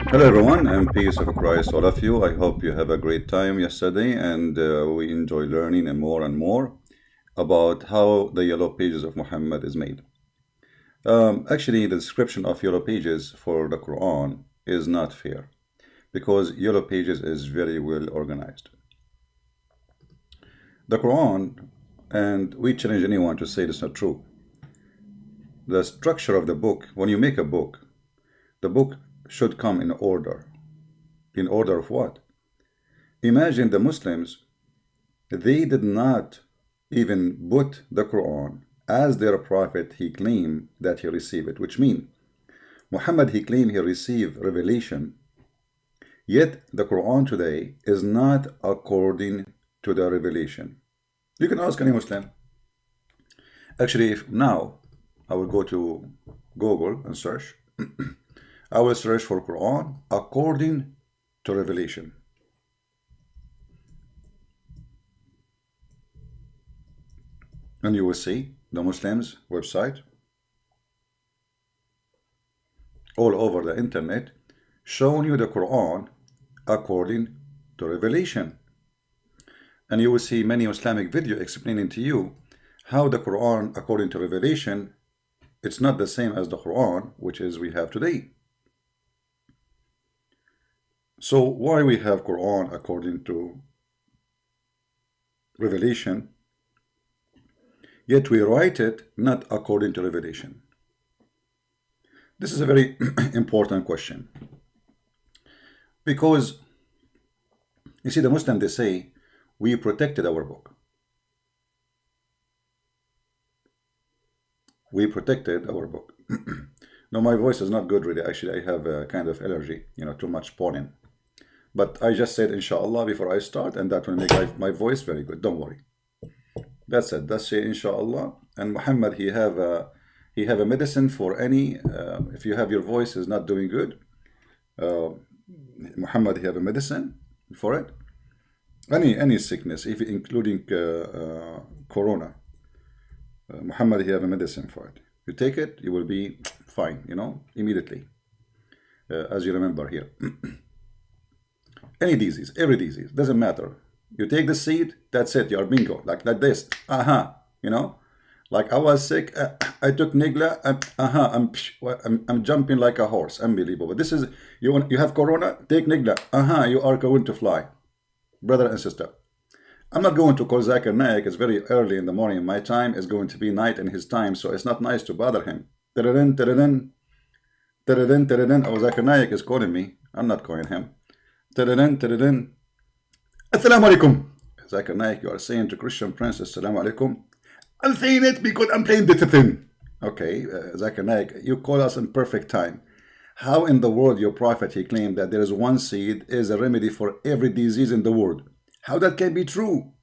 Hello everyone, and peace of Christ all of you. I hope you have a great time yesterday, and we enjoy learning and more about how the yellow pages of Muhammad is made. Actually, the description of yellow pages for the Quran is not fair because yellow pages is very well organized. The Quran, and we challenge anyone to say it's not true. The structure of the book, when you make a book, the book should come in order. In order of what? Imagine the Muslims, they did not even put the Quran as their prophet. He claimed that he received it, which means Muhammad, he claimed he received revelation, yet the Quran today is not according to the revelation. You can ask any Muslim. Actually, if now I will go to Google and search, I will search for Quran according to revelation. And you will see the Muslims website all over the internet showing you the Quran according to revelation. And you will see many Islamic videos explaining to you how the Quran according to revelation, it's not the same as the Quran which is we have today. So why we have Quran according to revelation, yet we write it not according to revelation? This is a very important question, because you see the Muslim, they say we protected our book. We protected our book. No, my voice is not good really. Actually, I have a kind of allergy, too much pollen. But I just said inshallah before I start, and that will make my voice very good. Don't worry. That's it. That's it, inshallah. And Muhammad, he have a medicine for any, if you have your voice is not doing good, Muhammad, he have a medicine for it. Any sickness, if including corona, Muhammad, he have a medicine for it. You take it, you will be fine, immediately, as you remember here. Any disease, every disease, doesn't matter. You take the seed, that's it, you're bingo, like this. Like I was sick, I took Nigla, I'm jumping like a horse, unbelievable. This is, you have corona, take Nigla, you are going to fly. Brother and sister, I'm not going to call Zakir Naik, it's very early in the morning, my time is going to be night in his time, so it's not nice to bother him. Oh, Zakir Naik is calling me, I'm not calling him. Assalamu alaikum. Zakir Naik, you are saying to Christian Prince, Assalamu alaikum. I'm saying it because I'm playing discipline. Okay, Zakir Naik, you call us in perfect time. How in the world your prophet, he claimed that there is one seed is a remedy for every disease in the world? How that can be true?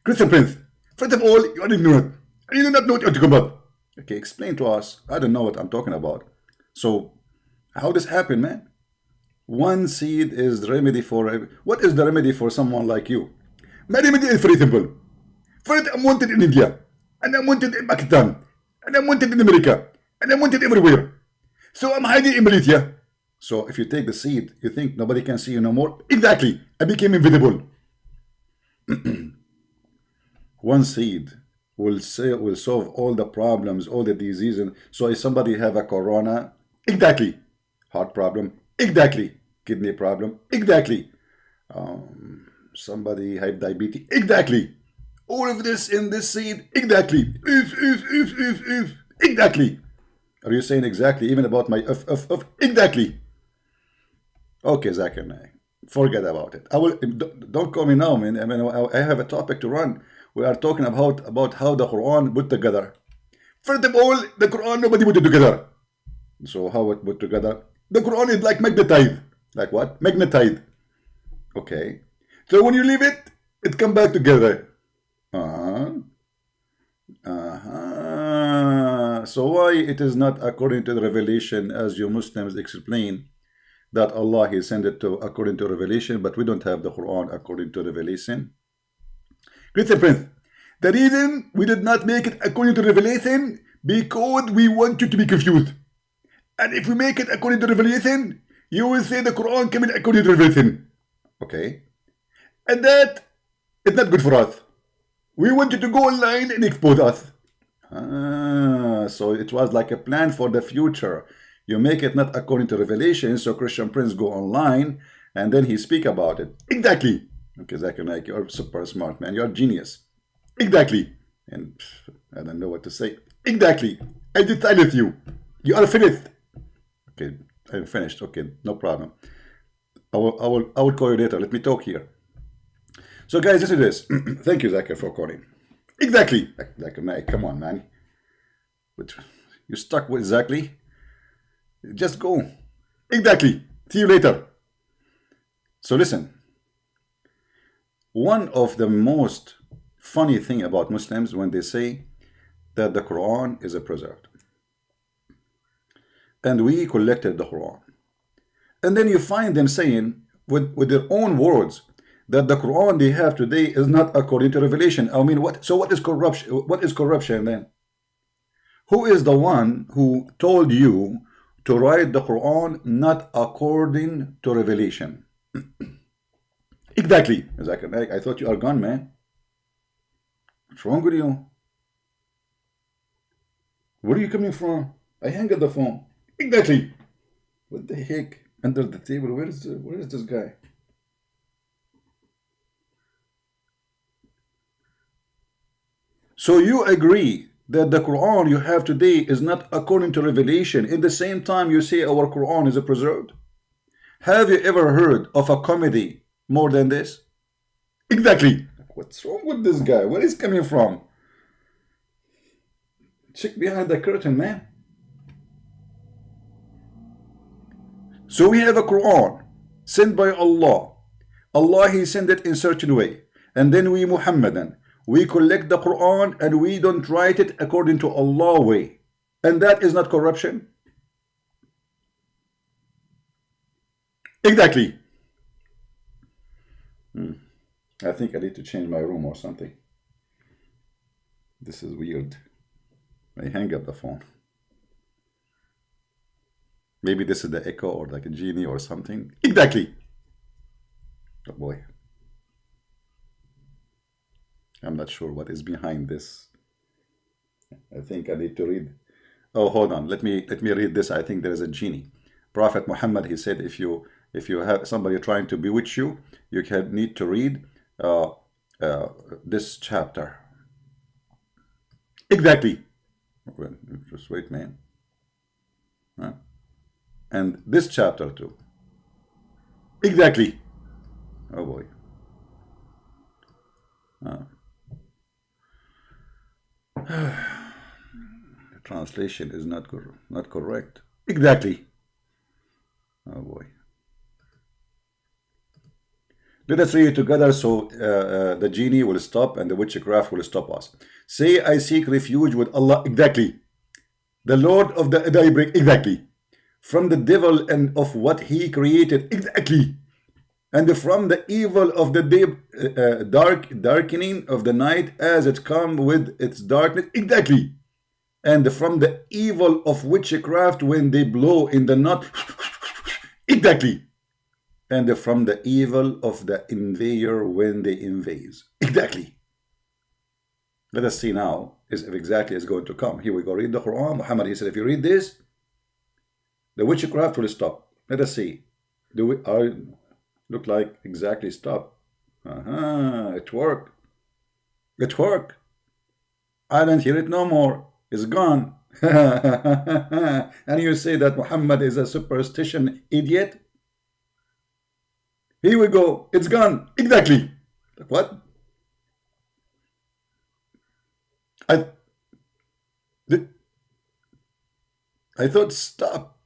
Christian Prince, first of all, you are ignorant. You do not know what you're talking about. Okay, explain to us. I don't know what I'm talking about. So, how this happen, man? One seed is the remedy for... What is the remedy for someone like you? My remedy is very simple. First, I'm wanted in India, and I'm wanted in Pakistan, and I'm wanted in America, and I'm wanted everywhere. So I'm hiding in Malaysia. So if you take the seed, you think nobody can see you no more? Exactly. I became invisible. One seed will solve all the problems, all the diseases. So if somebody have a corona, exactly. Heart problem, exactly. Kidney problem, exactly. Somebody have diabetes, exactly. All of this in this seed, exactly. Exactly. Are you saying exactly even about my exactly? Okay, Zakir Naik, forget about it. I will. Don't call me now, man. I mean, I have a topic to run. We are talking about how the Quran put together. First of all, the Quran nobody put it together. So how it put together? The Quran is like magnetized. Like what? Magnetized. Okay. So when you leave it, it come back together. So why it is not according to the revelation, as you Muslims explain, that Allah, he sent it to according to revelation, but we don't have the Quran according to revelation? Christian Prince, the reason we did not make it according to revelation, because we want you to be confused. And if we make it according to revelation, you will say the Quran came in according to everything. Okay? And that is not good for us. We want you to go online and expose us. So it was like a plan for the future. You make it not according to revelation, so Christian Prince go online and then he speak about it. Exactly. Okay, Zakir Naik, you're super smart, man. You're a genius. Exactly. And I don't know what to say. Exactly. I decide with you. You are finished. Okay, I'm finished. Okay, no problem. I will call you later. Let me talk here. So guys, this is this. Thank you, Zakir, for calling. Exactly. Zakir Naik, come on, man. But you stuck with exactly? Just go. Exactly. See you later. So listen. One of the most funny thing about Muslims when they say that the Quran is preserved. And we collected the Quran. And then you find them saying with their own words that the Quran they have today is not according to revelation. I mean, what is corruption? What is corruption then? Who is the one who told you to write the Quran not according to revelation? Exactly. I thought you are gone, man. What's wrong with you? Where are you coming from? I hang up the phone. Exactly. What the heck? Under the table. Where is this guy? So you agree that the Quran you have today is not according to revelation. In the same time, you say our Quran is preserved. Have you ever heard of a comedy more than this? Exactly. What's wrong with this guy? Where is he coming from? Check behind the curtain, man. So we have a Quran sent by Allah. Allah, He sent it in certain way. And then we Muhammadan, we collect the Quran and we don't write it according to Allah way. And that is not corruption? Exactly. I think I need to change my room or something. This is weird. I hang up the phone. Maybe this is the echo or like a genie or something. Exactly. Oh boy. I'm not sure what is behind this. I think I need to read. Oh, hold on. Let me read this. I think there is a genie. Prophet Muhammad, he said, if you have somebody trying to bewitch you, you need to read this chapter. Exactly. Just wait, man. Huh? And this chapter too. Exactly. Oh boy. The translation is not correct. Exactly. Oh boy. Let us read it together so the genie will stop and the witchcraft will stop us. Say, I seek refuge with Allah. Exactly. The Lord of the daybreak. Exactly. From the devil and of what he created. Exactly. And from the evil of the day, darkening of the night as it come with its darkness. Exactly. And from the evil of witchcraft when they blow in the knot. Exactly. And from the evil of the invader when they invade. Exactly. Let us see now if exactly is going to come. Here we go. Read the Quran. Muhammad, he said, if you read this, the witchcraft will stop. Let us see. Look like exactly stop. It worked. It worked. I don't hear it no more. It's gone. And you say that Muhammad is a superstition idiot? Here we go. It's gone. Exactly. What? I thought stop.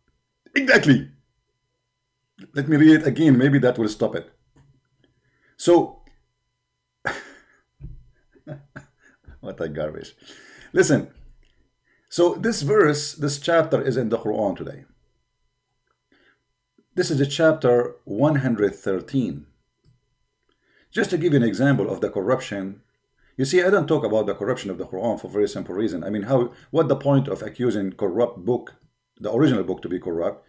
Exactly. Let me read it again. Maybe that will stop it. So, what a garbage. Listen. So this verse, this chapter is in the Quran today. This is a chapter 113. Just to give you an example of the corruption. You see, I don't talk about the corruption of the Quran for a very simple reason. I mean, what the point of accusing corrupt book, the original book, to be corrupt?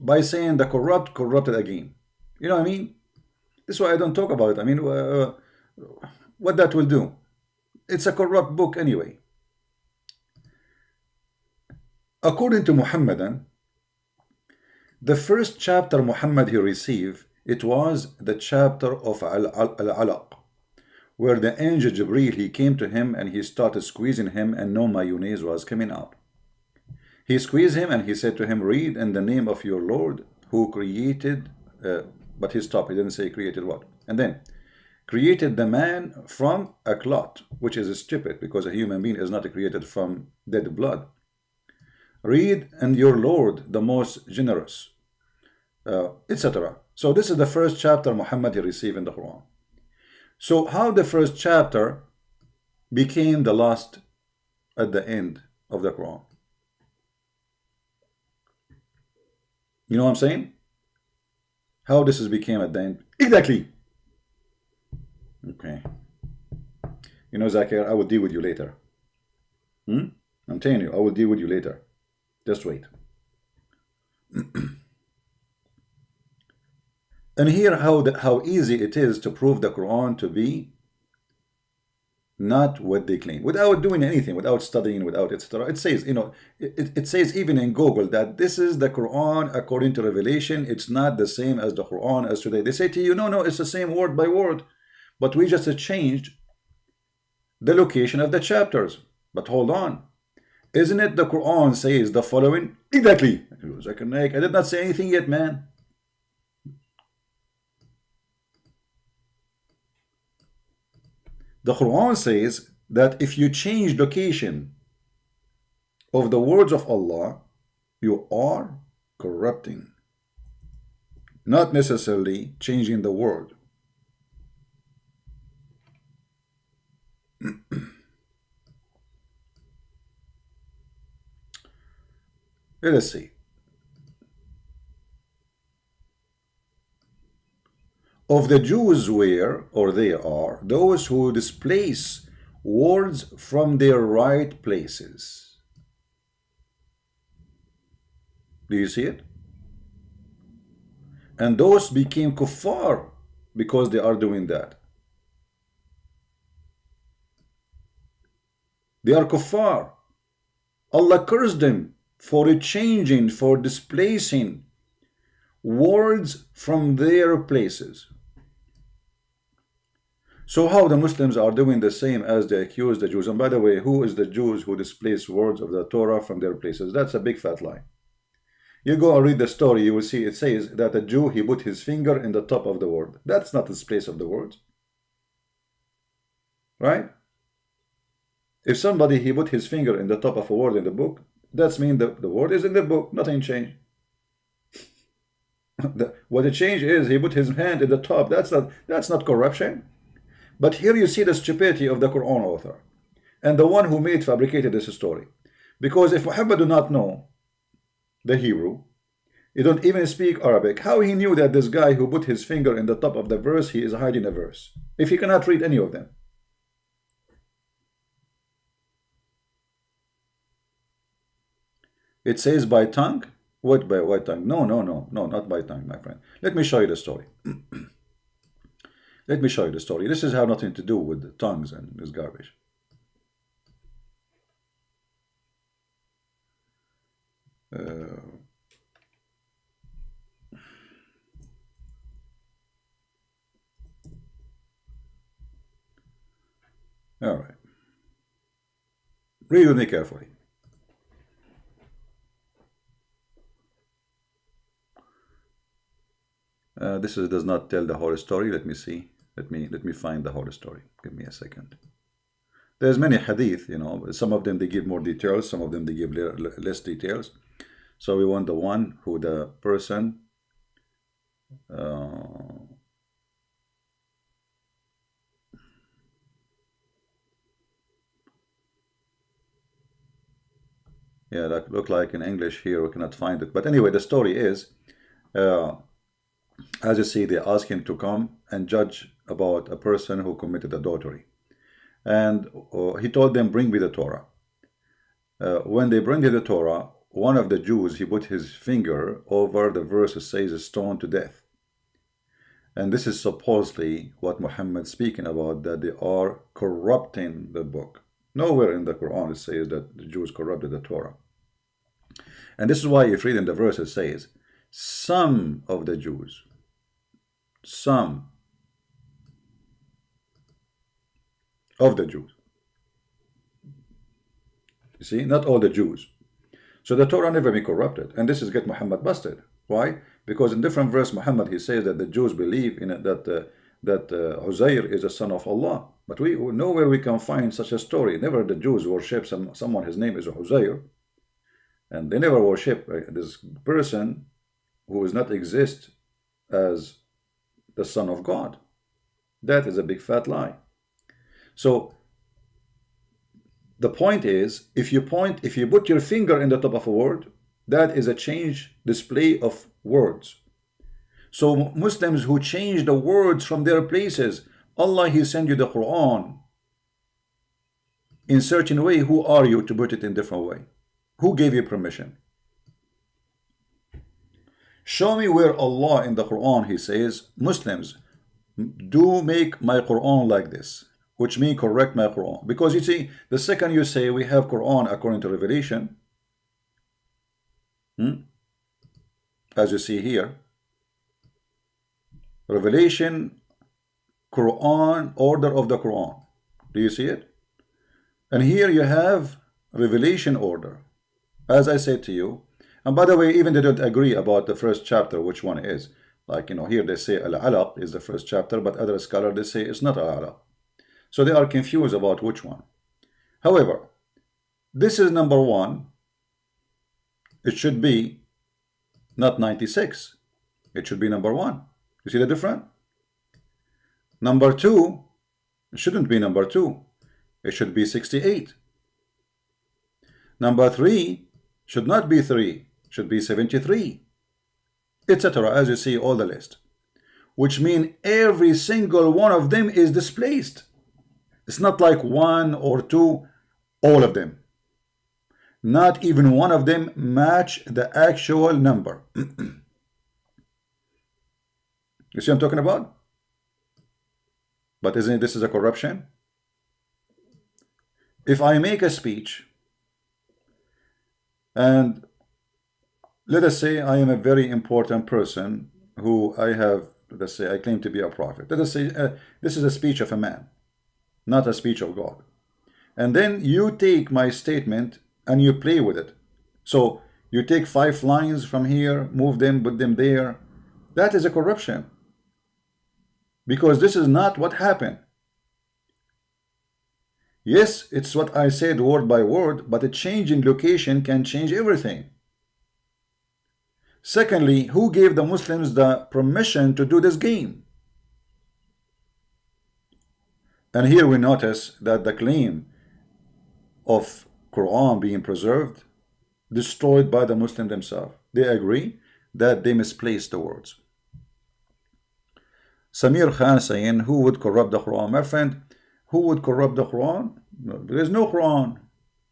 by saying the corrupt corrupted again. You know what I mean? This is why I don't talk about it. I mean, what that will do. It's a corrupt book anyway. According to Muhammadan, the first chapter Muhammad he received, it was the chapter of Al-Alaq, where the angel Jibreel, he came to him and he started squeezing him and no mayonnaise was coming out. He squeezed him and he said to him, read in the name of your Lord who created, but he stopped, he didn't say created what. And then, created the man from a clot, which is stupid because a human being is not created from dead blood. Read and your Lord, the most generous, etc. So this is the first chapter Muhammad received in the Quran. So how the first chapter became the last at the end of the Quran? You know what I'm saying? How this is became at the end? Exactly. Okay. You know, Zakir, I will deal with you later. I'm telling you, I will deal with you later. Just wait. And here how easy it is to prove the Quran to be not what they claim, without doing anything, without studying, without etc. It says, you know, it says even in Google that this is the Quran according to Revelation. It's not the same as the Quran as today. They say to you, no, it's the same word by word, but we just changed the location of the chapters. But hold on. Isn't it the Quran says the following? Exactly. I did not say anything yet, man. The Quran says that if you change location of the words of Allah, you are corrupting. Not necessarily changing the word. Let us see. Of the Jews were, or they are, those who displace words from their right places. Do you see it? And those became kuffar because they are doing that. They are kuffar. Allah cursed them for changing, for displacing words from their places. So how the Muslims are doing the same as they accuse the Jews? And by the way, who is the Jews who displace words of the Torah from their places? That's a big fat lie. You go and read the story, you will see it says that a Jew, he put his finger in the top of the word. That's not the place of the words. Right? If somebody, he put his finger in the top of a word in the book, that means the word is in the book, nothing changed. What the change is, he put his hand in the top. That's not corruption. But here you see the stupidity of the Quran author and the one who fabricated this story. Because if Muhammad do not know the Hebrew, he don't even speak Arabic, how he knew that this guy who put his finger in the top of the verse, he is hiding a verse, if he cannot read any of them? It says by tongue. What by what tongue? No, not by tongue, my friend. Let me show you the story. Let me show you the story. This has nothing to do with the tongues and this garbage. All right. Read with me carefully. This does not tell the whole story. Let me see. Let me find the whole story. Give me a second. There's many hadith, you know. Some of them they give more details. Some of them they give less details. So we want the one who the person yeah, that look like in English here. We cannot find it. But anyway, the story is, as you see, they ask him to come and judge about a person who committed adultery. And he told them, bring me the Torah. When they bring the Torah, one of the Jews, he put his finger over the verse that says stoned to death. And this is supposedly what Muhammad speaking about, that they are corrupting the book. Nowhere in the Quran it says that the Jews corrupted the Torah. And this is why if reading the verse it says, some of the Jews, some of the Jews. You see, not all the Jews. So the Torah never be corrupted. And this is get Muhammad busted. Why? Because in different verse Muhammad he says that the Jews believe in it, that Uzair is a son of Allah. But we nowhere we can find such a story. Never the Jews worship someone, his name is Uzair. And they never worship this person who does not exist as the son of God. That is a big fat lie. So the point is, if you put your finger in the top of a word, that is a change display of words. So Muslims who change the words from their places, Allah, he sent you the Quran in certain way. Who are you to put it in different way? Who gave you permission? Show me where Allah in the Quran, he says, Muslims, do make my Quran like this, which means correct my Quran. Because you see, the second you say we have Quran according to Revelation, as you see here, Revelation, Quran, order of the Quran. Do you see it? And here you have Revelation order. As I said to you, and by the way, even they don't agree about the first chapter, which one is. Like, you know, here they say Al-Alaq is the first chapter, but other scholars, they say it's not Al-Alaq. So they are confused about which one. However, this is number one. It should be not 96. It should be number one. You see the difference? Number two, it shouldn't be number two. It should be 68. Number three should not be 3. Should be 73. Etc. As you see all the list. Which means every single one of them is displaced. It's not like 1 or 2, all of them. Not even one of them match the actual number. You see what I'm talking about? But isn't this is a corruption? If I make a speech, and let us say I am a very important person who I have, let's say I claim to be a prophet. Let us say this is a speech of a man, not a speech of God. And then you take my statement and you play with it. So you take 5 lines from here, move them, put them there. That is a corruption. Because this is not what happened. Yes, it's what I said word by word, but a change in location can change everything. Secondly, who gave the Muslims the permission to do this game? And here we notice that the claim of Quran being preserved, destroyed by the Muslims themselves. They agree that they misplaced the words. Samir Khan saying, who would corrupt the Quran? My friend, who would corrupt the Quran? No, there is no Quran.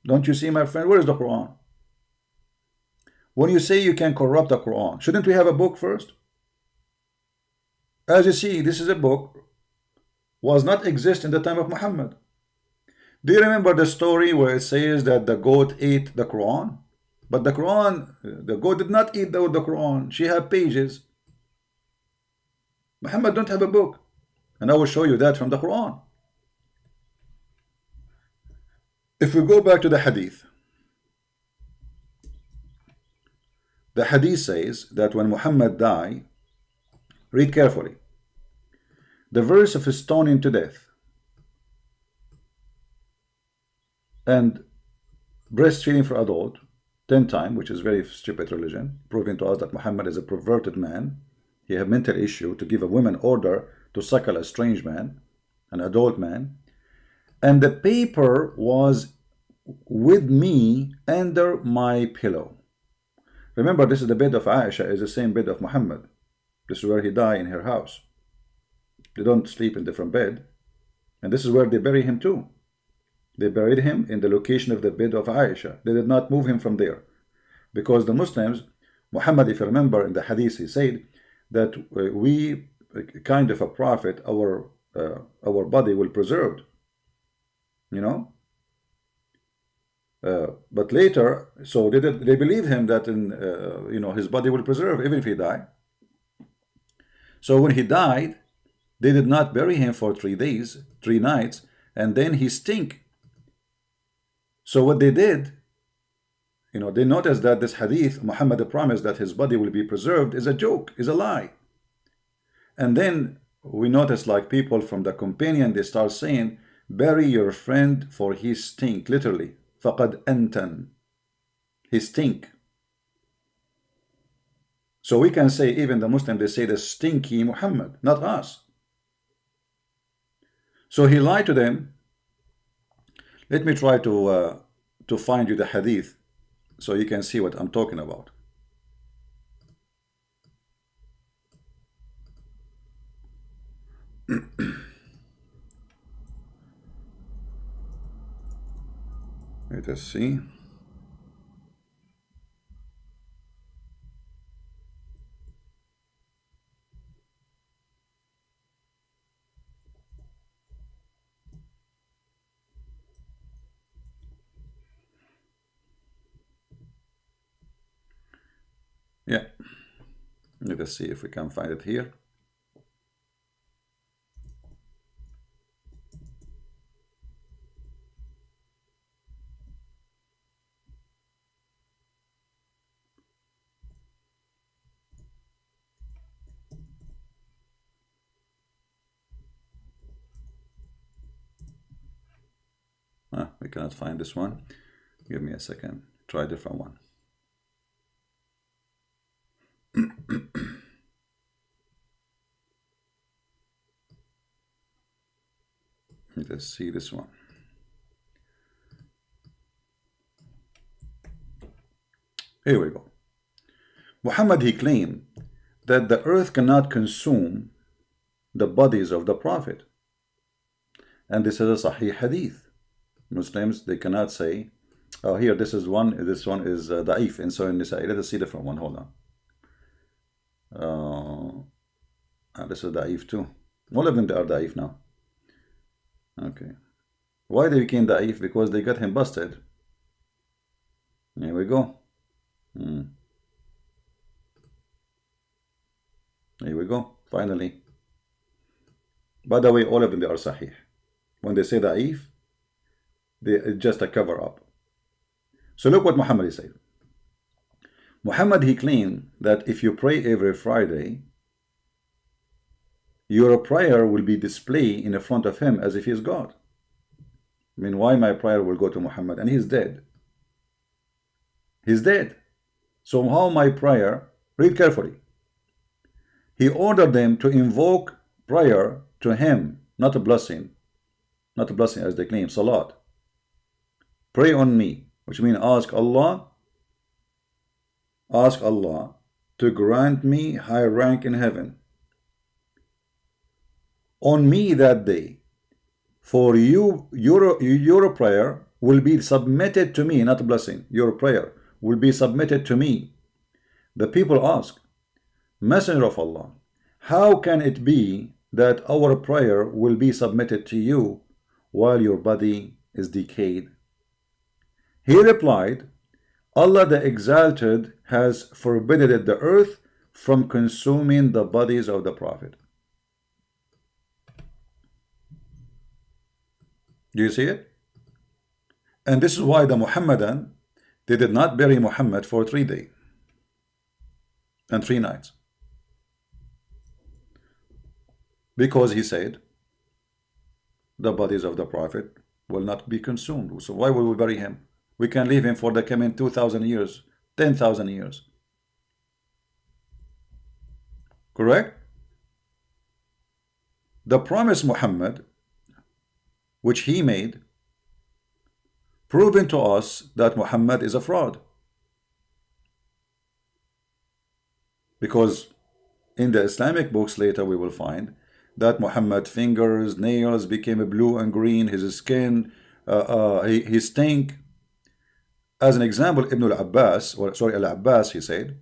Don't you see, my friend? Where is the Quran? When you say you can corrupt the Quran, shouldn't we have a book first? As you see, this is a book, was not exist in the time of Muhammad. Do you remember the story where it says that the goat ate the Quran? But the Quran, the goat did not eat the Quran. She had pages. Muhammad don't have a book. And I will show you that from the Quran. If we go back to the hadith, the hadith says that when Muhammad died, read carefully, the verse of stoning to death and breastfeeding for adult 10 times, which is very stupid religion, proving to us that Muhammad is a perverted man. He had mental issue to give a woman order to suckle a strange man, an adult man. And the paper was with me under my pillow. Remember, this is the bed of Aisha, is the same bed of Muhammad. This is where he died, in her house. They don't sleep in different bed. And this is where they bury him too. They buried him in the location of the bed of Aisha. They did not move him from there. Because the Muslims, Muhammad, if you remember in the hadith, he said that we, kind of a prophet, our body will preserved, you know. But later, so they believe him that his body will preserve even if he died. So when he died, they did not bury him for 3 days, 3 nights, and then he stink. So what they did, they noticed that this hadith, Muhammad promised that his body will be preserved, is a joke, is a lie. And then we notice, like, people from the companion, they start saying, bury your friend for he stink, literally. فَقَدْ أَنْتَنْ. He stink. So we can say, even the Muslim, they say the stinky Muhammad, not us. So he lied to them. Let me try to find you the hadith so you can see what I'm talking about. Let us see. Yeah, let us see if we can find it here. We cannot find this one. Give me a second. Try a different one. Let's see this one. Here we go. Muhammad, he claimed that the earth cannot consume the bodies of the Prophet. And this is a Sahih hadith. Muslims, they cannot say, oh, here, this is one is da'if, and so in this, let us see the different one. Hold on. This is da'if too. All of them, they are da'if now. Okay. Why they became da'if? Because they got him busted. Here we go. Here we go. Finally. By the way, all of them, they are sahih. When they say da'if, it's just a cover up. So look what Muhammad said. Muhammad, he claimed that if you pray every Friday, your prayer will be displayed in the front of him as if he is God. I mean, why my prayer will go to Muhammad? And he's dead. He's dead. So how my prayer? Read carefully. He ordered them to invoke prayer to him, not a blessing. Not a blessing as they claim, salat. Pray on me, which means ask Allah to grant me high rank in heaven. On me that day, for you, your prayer will be submitted to me, not a blessing. Your prayer will be submitted to me. The people ask, Messenger of Allah, how can it be that our prayer will be submitted to you while your body is decayed? He replied, Allah the Exalted has forbidden the earth from consuming the bodies of the Prophet. Do you see it? And this is why the Muhammadan, they did not bury Muhammad for 3 days and 3 nights. Because he said, the bodies of the Prophet will not be consumed. So why will we bury him? We can leave him for the coming 2,000 years, 10,000 years. Correct? The promise Muhammad, which he made, proving to us that Muhammad is a fraud. Because in the Islamic books later we will find that Muhammad's fingers, nails became blue and green, his skin, he stink. As an example, Ibn al-Abbas, or sorry, al-Abbas, he said,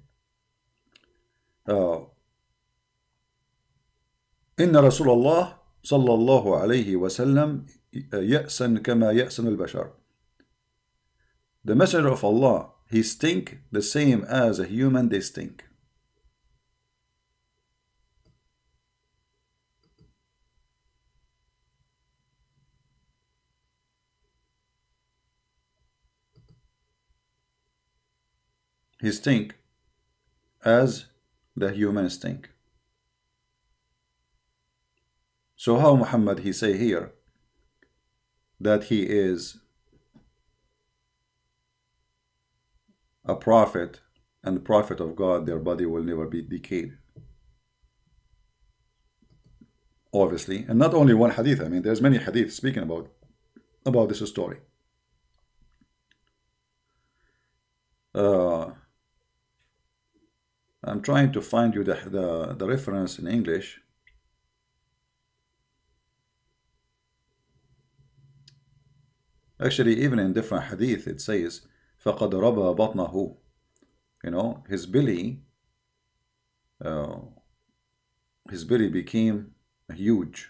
إن رسول الله صلى الله عليه وسلم يأسن كما يأسن البشر. The Messenger of Allah, he stink the same as a human they stink. He stink as the human stink. So how Muhammad he say here that he is a prophet and the prophet of God, their body will never be decayed? Obviously, and not only one hadith. I mean, there's many hadiths speaking about this story. I'm trying to find you the reference in English. Actually, even in different hadith, it says, فَقَدْ رَبَى بَطْنَهُ. You know, his belly became huge.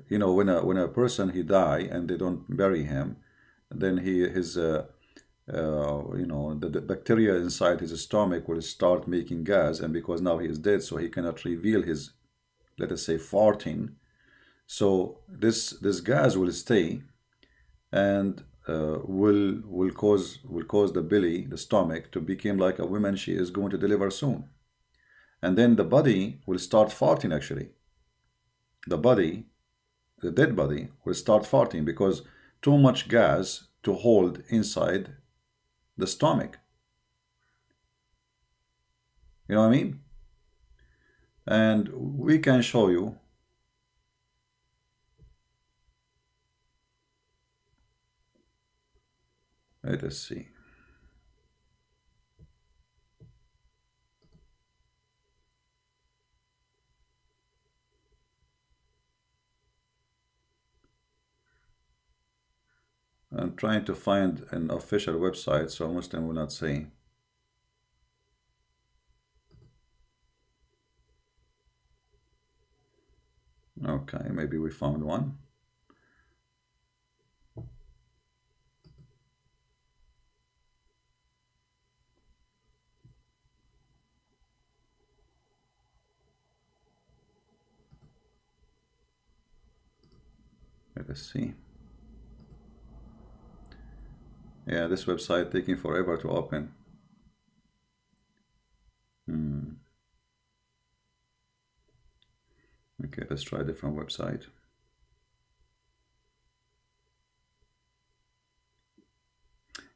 You know, when a person he die and they don't bury him, then his you know, the bacteria inside his stomach will start making gas, and because now he is dead, so he cannot reveal his, let us say, farting. So this gas will stay and will cause the belly, the stomach, to become like a woman she is going to deliver soon. And then the body will start farting. Actually, the dead body will start farting because too much gas to hold inside the stomach. You know what I mean? And we can show you let us see. I'm trying to find an official website so Muslim will not say. Okay, maybe we found one. Let us see. Yeah, this website taking forever to open. Okay, let's try a different website.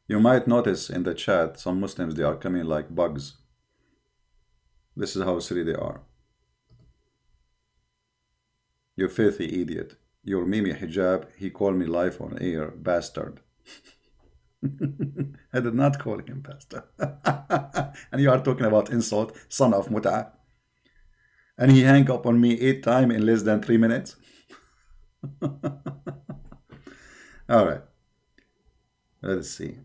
You might notice in the chat some Muslims, they are coming like bugs. This is how silly they are. You filthy idiot. Your Mimi hijab, he called me live on air, bastard. I did not call him bastard. And you are talking about insult, son of mut'a. And he hung up on me 8 times in less than 3 minutes. All right. Let's see.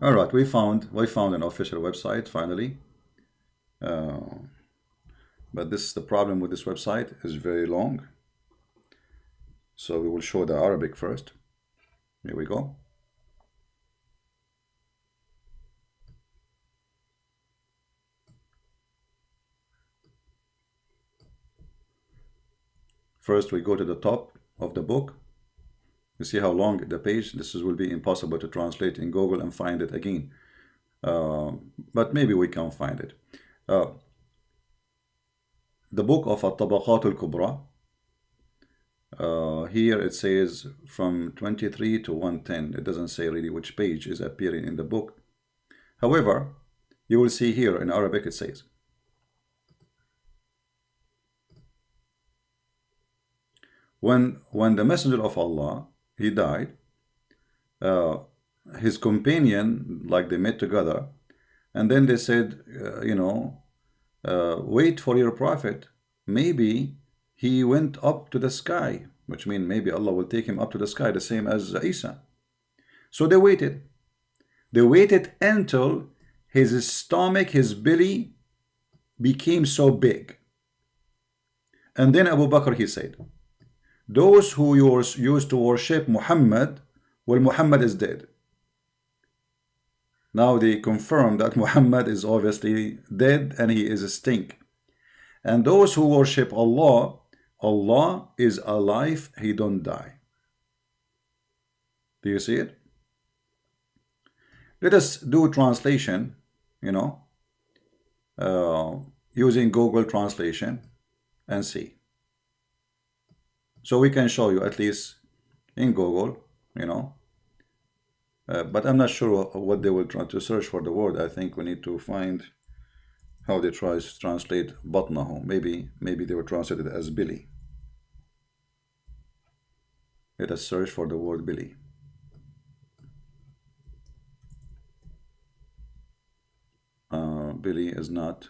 All right, we found an official website finally. But the problem with this website is very long. So we will show the Arabic first. Here we go. First, we go to the top of the book. You see how long the page. This will be impossible to translate in Google and find it again. But maybe we can find it. The book of At-Tabaqat al-Kubra. Here it says from 23 to 110. It doesn't say really which page is appearing in the book. However, you will see here in Arabic it says, when the Messenger of Allah, he died, his companion, like they met together, and then they said, wait for your prophet. Maybe he went up to the sky. which means maybe Allah will take him up to the sky, the same as Isa. So they waited. They waited until his stomach, his belly became so big. And then Abu Bakr, he said, those who used to worship Muhammad, well, Muhammad is dead. Now they confirm that Muhammad is obviously dead and he is a stink. And those who worship Allah, Allah is alive, he don't die. Do you see it? Let us do translation, using Google Translation and see. So we can show you at least in Google, but I'm not sure what they will try to search for the word. I think we need to find how they try to translate batnahu. Maybe they will translate it as Billy. Let us search for the word Billy. Billy is not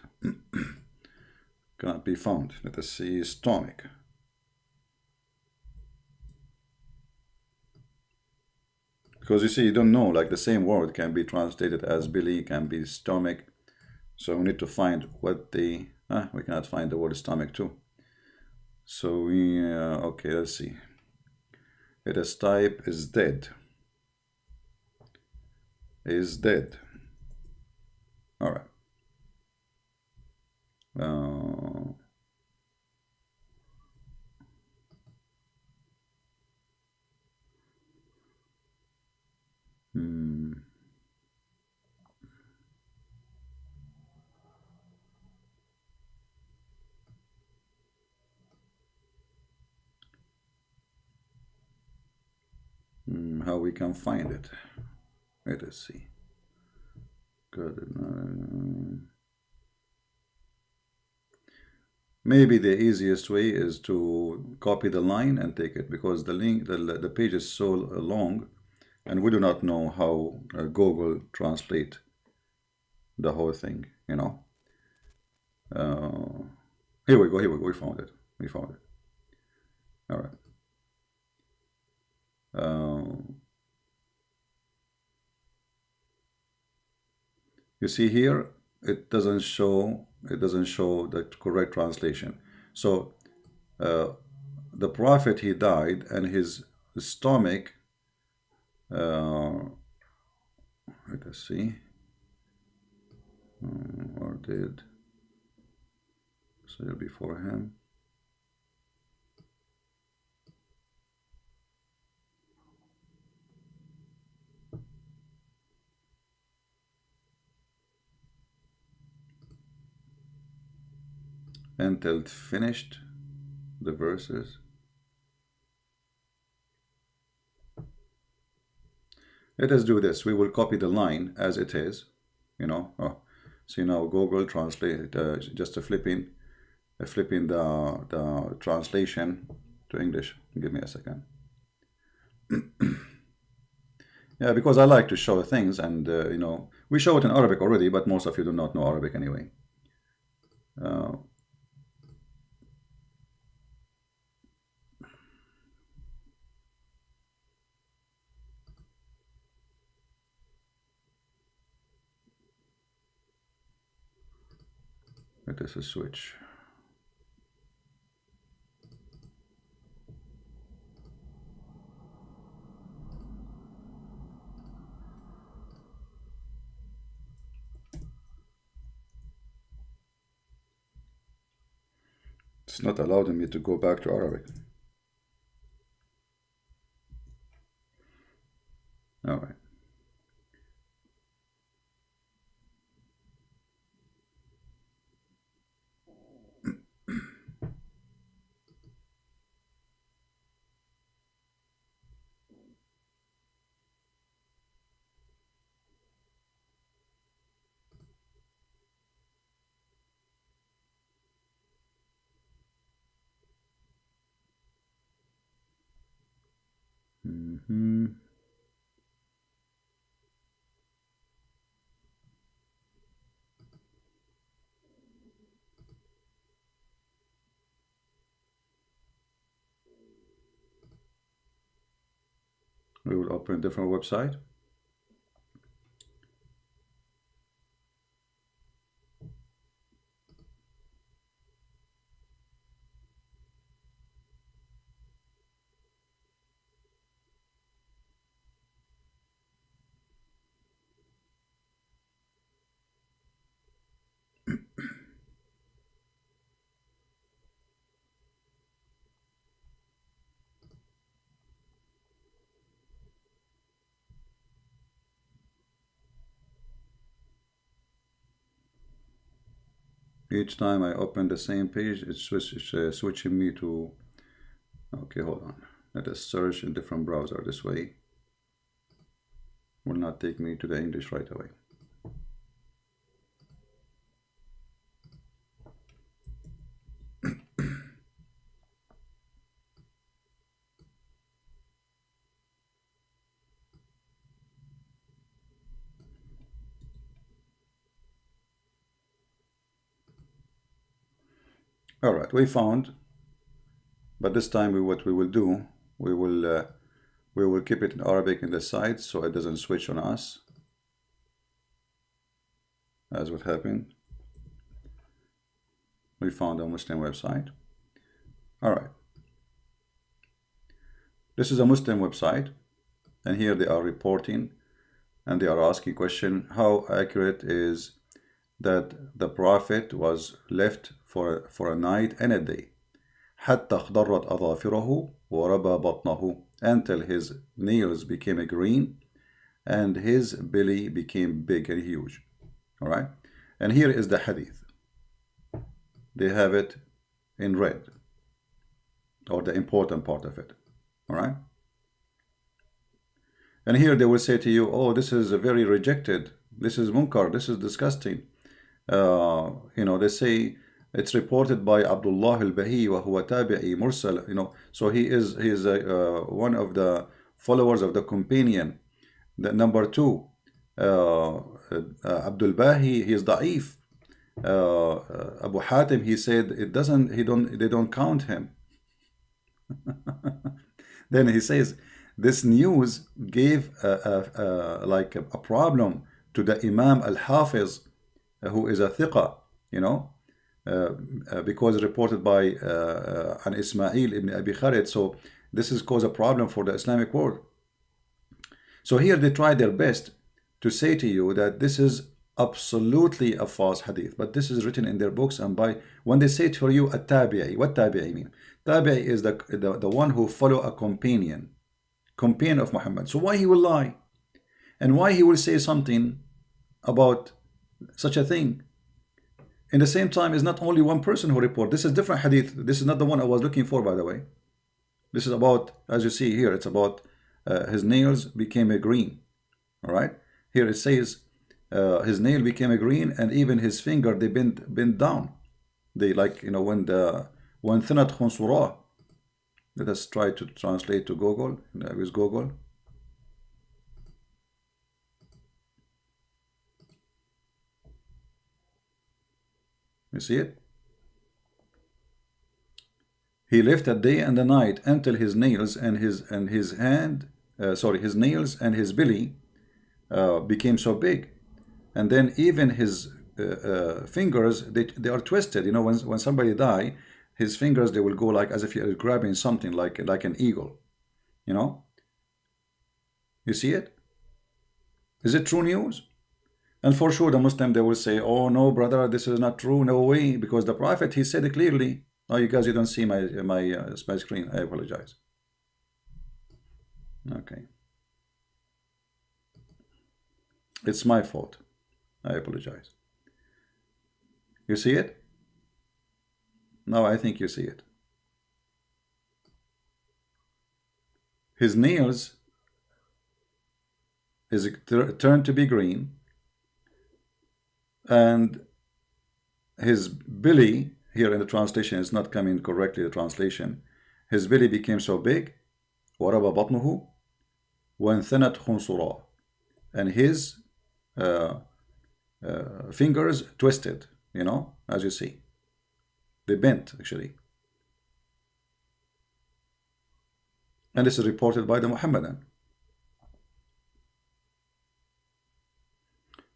cannot be found. Let us see stomach. Because you see, you don't know, like the same word can be translated as Billy, can be stomach. So we need to find what we cannot find the word stomach too. So we, okay, let's see. Let us type is dead. Is dead. All right. How we can find it? Let us see. Good. Maybe the easiest way is to copy the line and take it, because the link, the page is so long, and we do not know how Google translate the whole thing. Here we go. We found it. All right. You see here, it doesn't show the correct translation. So the prophet, he died, and his stomach, let us see, or did say before him. Until it finished the verses. Let us do this. We will copy the line as it is. See now Google Translate, just flipping the translation to English. Give me a second. Yeah, because I like to show things, and we show it in Arabic already, but most of you do not know Arabic anyway. Let us switch. It's not allowing me to go back to Arabic. All right. We will open a different website. Each time I open the same page, it's switching me to... Okay, hold on. Let us search in different browser. This way will not take me to the English right away. All right, we found, but this time what we will do, we will keep it in Arabic in the site so it doesn't switch on us, as what happened. We found a Muslim website. All right, this is a Muslim website, and here they are reporting, and they are asking question: how accurate is that the Prophet was left for a night and a day, حتى اخضرت أظافره وربى بطنه, until his nails became green and his belly became big and huge. All right, and here is the hadith. They have it in red, or the important part of it. All right, and here they will say to you, oh, this is very rejected, this is munkar, this is disgusting. You know, they say it's reported by Abdullah al-Bahi wa huwa tabi'i mursal, you know, so he is one of the followers of the companion. The number two, Abdul Bahi, he is da'if. Abu Hatim, he said they don't count him. Then he says this news gave like a problem to the Imam al-Hafiz, who is a thiqa, you know, because reported by an Ismail ibn Abi Khalid. So this has caused a problem for the Islamic world. So here they try their best to say to you that this is absolutely a false hadith, but this is written in their books. And by when they say to you a tabi'i, what tabi'i mean? Tabi'i is the one who follow a companion of Muhammad. So why he will lie, and why he will say something about such a thing? In the same time, is not only one person who report. This is different hadith. This is not the one I was looking for, by the way. This is about, as you see here, it's about his nails became a green. All right, here it says his nail became a green, and even his finger, they bend down. They, like, you know, when thinat khunsura. Let us try to translate to Google, with Google. You see it? He lived a day and a night until his nails and his nails and his belly became so big, and then even his fingers, they are twisted. You know, when somebody die, his fingers, they will go like as if he is grabbing something, like an eagle. You know? You see it? Is it true news? And for sure, the Muslim, they will say, oh no, brother, this is not true, no way, because the Prophet, he said it clearly. Oh, you guys, you don't see my screen. I apologize. Okay. It's my fault. I apologize. You see it? No, I think you see it. His nails is turned to be green, and his belly, here in the translation, is not coming correctly, the translation. His belly became so big, وَرَبَ بَطْنُهُ وَانْثَنَتْ خُنْصُرًا, and his fingers twisted, you know, as you see. They bent, actually. And this is reported by the Muhammadan.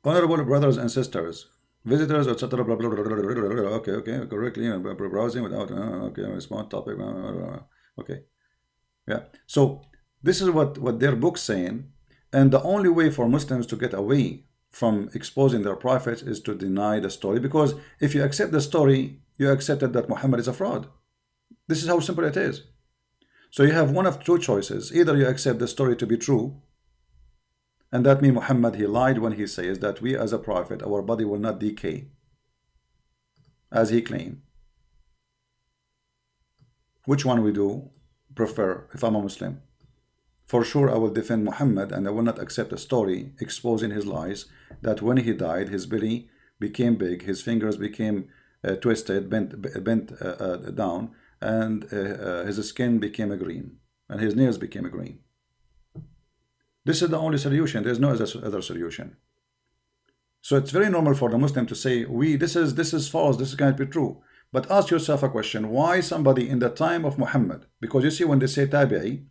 Honorable brothers and sisters, visitors, etc. Blah, blah, blah, blah, blah, blah, blah, okay, correctly, browsing without, okay, respond topic, okay, yeah. So this is what their book's saying, and the only way for Muslims to get away from exposing their prophets is to deny the story, because if you accept the story, you accepted that Muhammad is a fraud. This is how simple it is. So you have one of two choices. Either you accept the story to be true, and that means Muhammad, he lied when he says that we as a prophet, our body will not decay, as he claimed. Which one we do prefer if I'm a Muslim? For sure I will defend Muhammad, and I will not accept a story exposing his lies, that when he died, his belly became big, his fingers became twisted, bent down, and his skin became a green, and his nails became a green. This is the only solution. There is no other solution. So it's very normal for the Muslim to say, this is false, this can't be true. But ask yourself a question: why somebody in the time of Muhammad? Because you see, when they say tabi'i,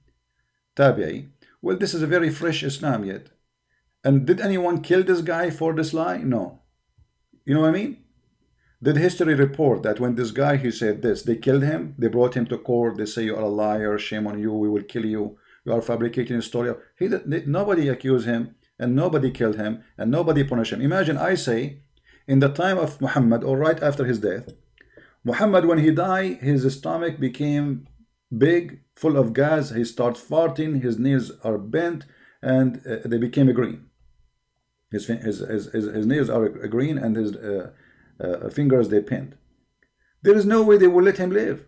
well, this is a very fresh Islam yet. And did anyone kill this guy for this lie? No. You know what I mean? Did history report that when this guy, he said this, they killed him, they brought him to court, they say you are a liar, shame on you, we will kill you, you are fabricating a story? Nobody accused him, and nobody killed him, and nobody punished him. Imagine I say, in the time of Muhammad, or right after his death, Muhammad, when he died, his stomach became big, full of gas, he started farting, his nails are bent, and they became green. His nails are green, and his fingers, they pinned. There is no way they will let him live.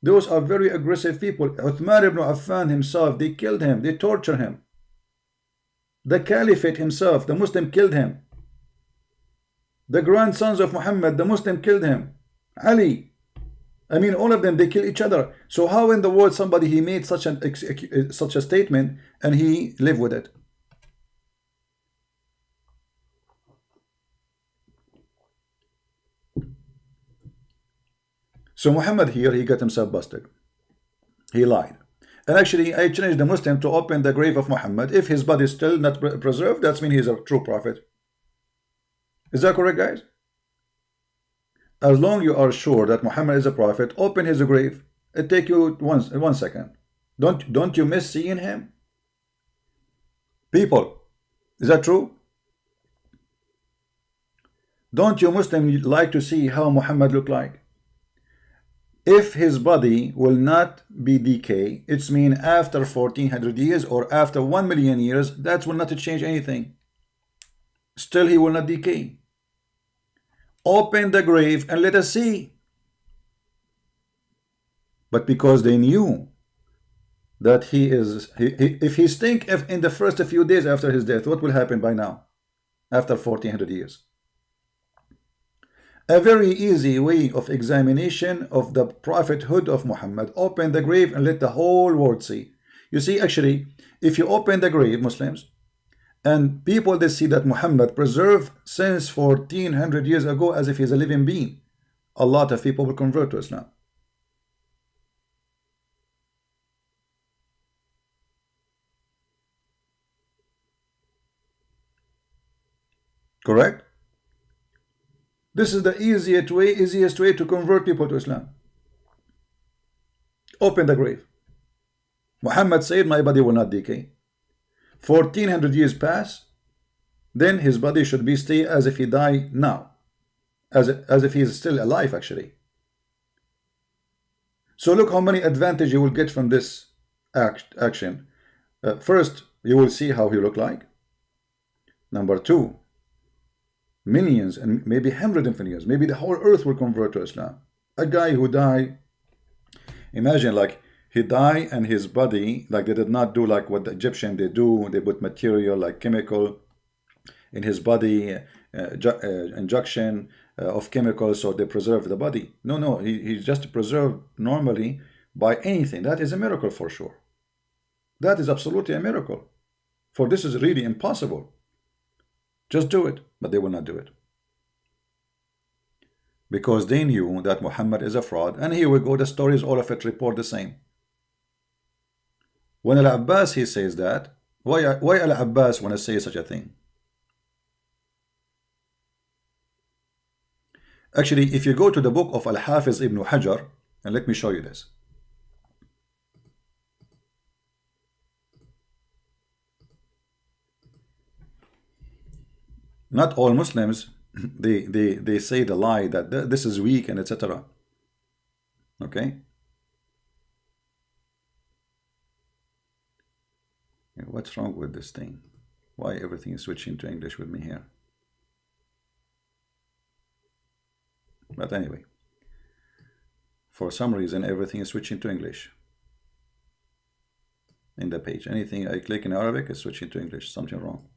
Those are very aggressive people. Uthman ibn Affan himself, they killed him, they tortured him. The Caliphate himself, the Muslim, killed him. The grandsons of Muhammad, the Muslim, killed him. Ali, I mean, all of them, they kill each other. So how in the world somebody, he made such a statement and he lived with it? So Muhammad here, he got himself busted. He lied. And actually, I challenge the Muslim to open the grave of Muhammad. If his body is still not preserved, that means he's a true prophet. Is that correct, guys? As long as you are sure that Muhammad is a prophet, open his grave. It take you 1 second. Don't you miss seeing him? People, is that true? Don't you Muslim like to see how Muhammad looked like? If his body will not be decay, it's mean after 1400 years or after 1 million years, that will not change anything. Still he will not decay. Open the grave and let us see. But because they knew that if he stink in the first few days after his death, what will happen by now? After 1400 years. A very easy way of examination of the prophethood of Muhammad. Open the grave and let the whole world see. You see, actually, if you open the grave, Muslims, and people, they see that Muhammad preserved since 1400 years ago as if he's a living being, a lot of people will convert to Islam. Correct? This is the easiest way to convert people to Islam. Open the grave. Muhammad said, my body will not decay. 1400 years pass, then his body should be stay as if he died now, as if he is still alive actually. So look how many advantages you will get from this action. First, you will see how he look like. Number two, millions and maybe hundreds of years, maybe the whole earth will convert to Islam. A guy who died, imagine like he died and his body, like they did not do like what the Egyptian they do, they put material like chemical in his body, injection of chemicals, so they preserve the body. No, he's just preserved normally by anything. That is a miracle for sure. That is absolutely a miracle. For this is really impossible. Just do it, but they will not do it. Because they knew that Muhammad is a fraud, and here we go, the stories, all of it report the same. When Al-Abbas, he says that, why Al-Abbas want to say such a thing? Actually, if you go to the book of Al-Hafiz ibn Hajar, and let me show you this. Not all Muslims, they say the lie that this is weak and etc. Okay? What's wrong with this thing? Why everything is switching to English with me here? But anyway, for some reason everything is switching to English in the page. Anything I click in Arabic is switching to English. Something wrong.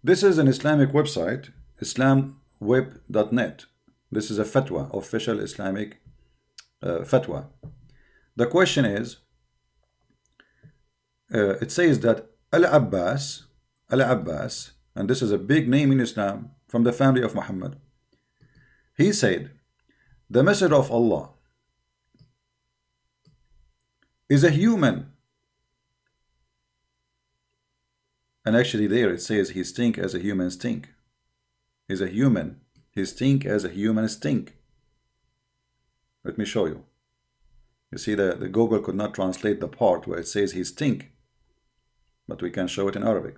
This is an Islamic website, islamweb.net. This is a fatwa, official Islamic fatwa. The question is, it says that Al-Abbas, and this is a big name in Islam, from the family of Muhammad, he said, the Messenger of Allah is a human. And actually there it says he stink as a human stink. He's a human. He stink as a human stink. Let me show you. You see the Google could not translate the part where it says he stink. But we can show it in Arabic.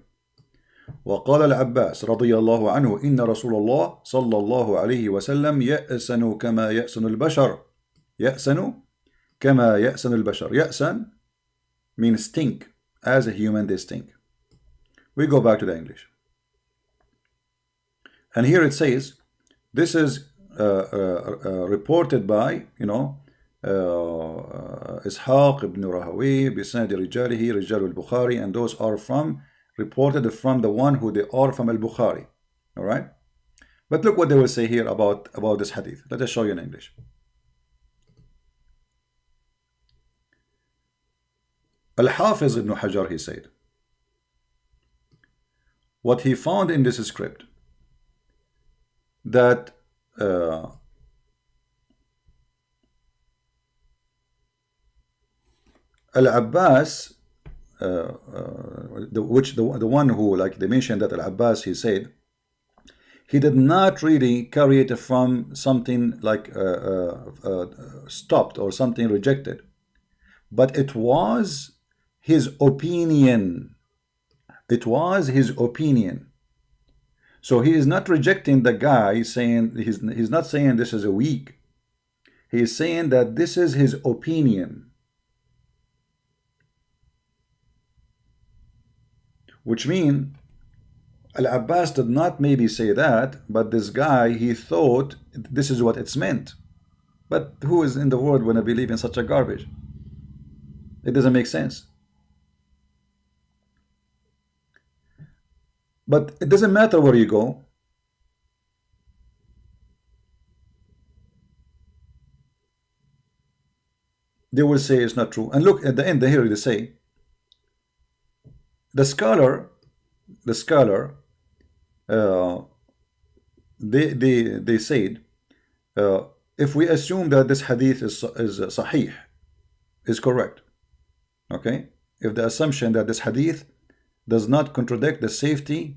وقال العباس رضي الله عنه إن رسول الله صلى الله عليه وسلم يأسن كما يأسن البشر. يأسن كما يأسن البشر. يأسن means stink. As a human they stink. We go back to the English. And here it says, this is reported by, Ishaq ibn Rahawi, بسند رجاله رجال البخاري, and those are reported from the one who they are from al-Bukhari. All right? But look what they will say here about this hadith. Let us show you in English. Al-Hafiz ibn Hajar, he said, what he found in this script, that Al-Abbas, the one who, like they mentioned that Al-Abbas, he said, he did not really carry it from something like stopped or something rejected, but it was his opinion. It was his opinion. So he is not rejecting the guy, saying he's not saying this is a weak. He is saying that this is his opinion. Which means Al-Abbas did not maybe say that, but this guy, he thought this is what it's meant. But who is in the world when I believe in such a garbage? It doesn't make sense. But it doesn't matter where you go. They will say it's not true. And look at the end here they say, the scholar, they said, if we assume that this hadith is sahih, is correct, okay? If the assumption that this hadith does not contradict the safety,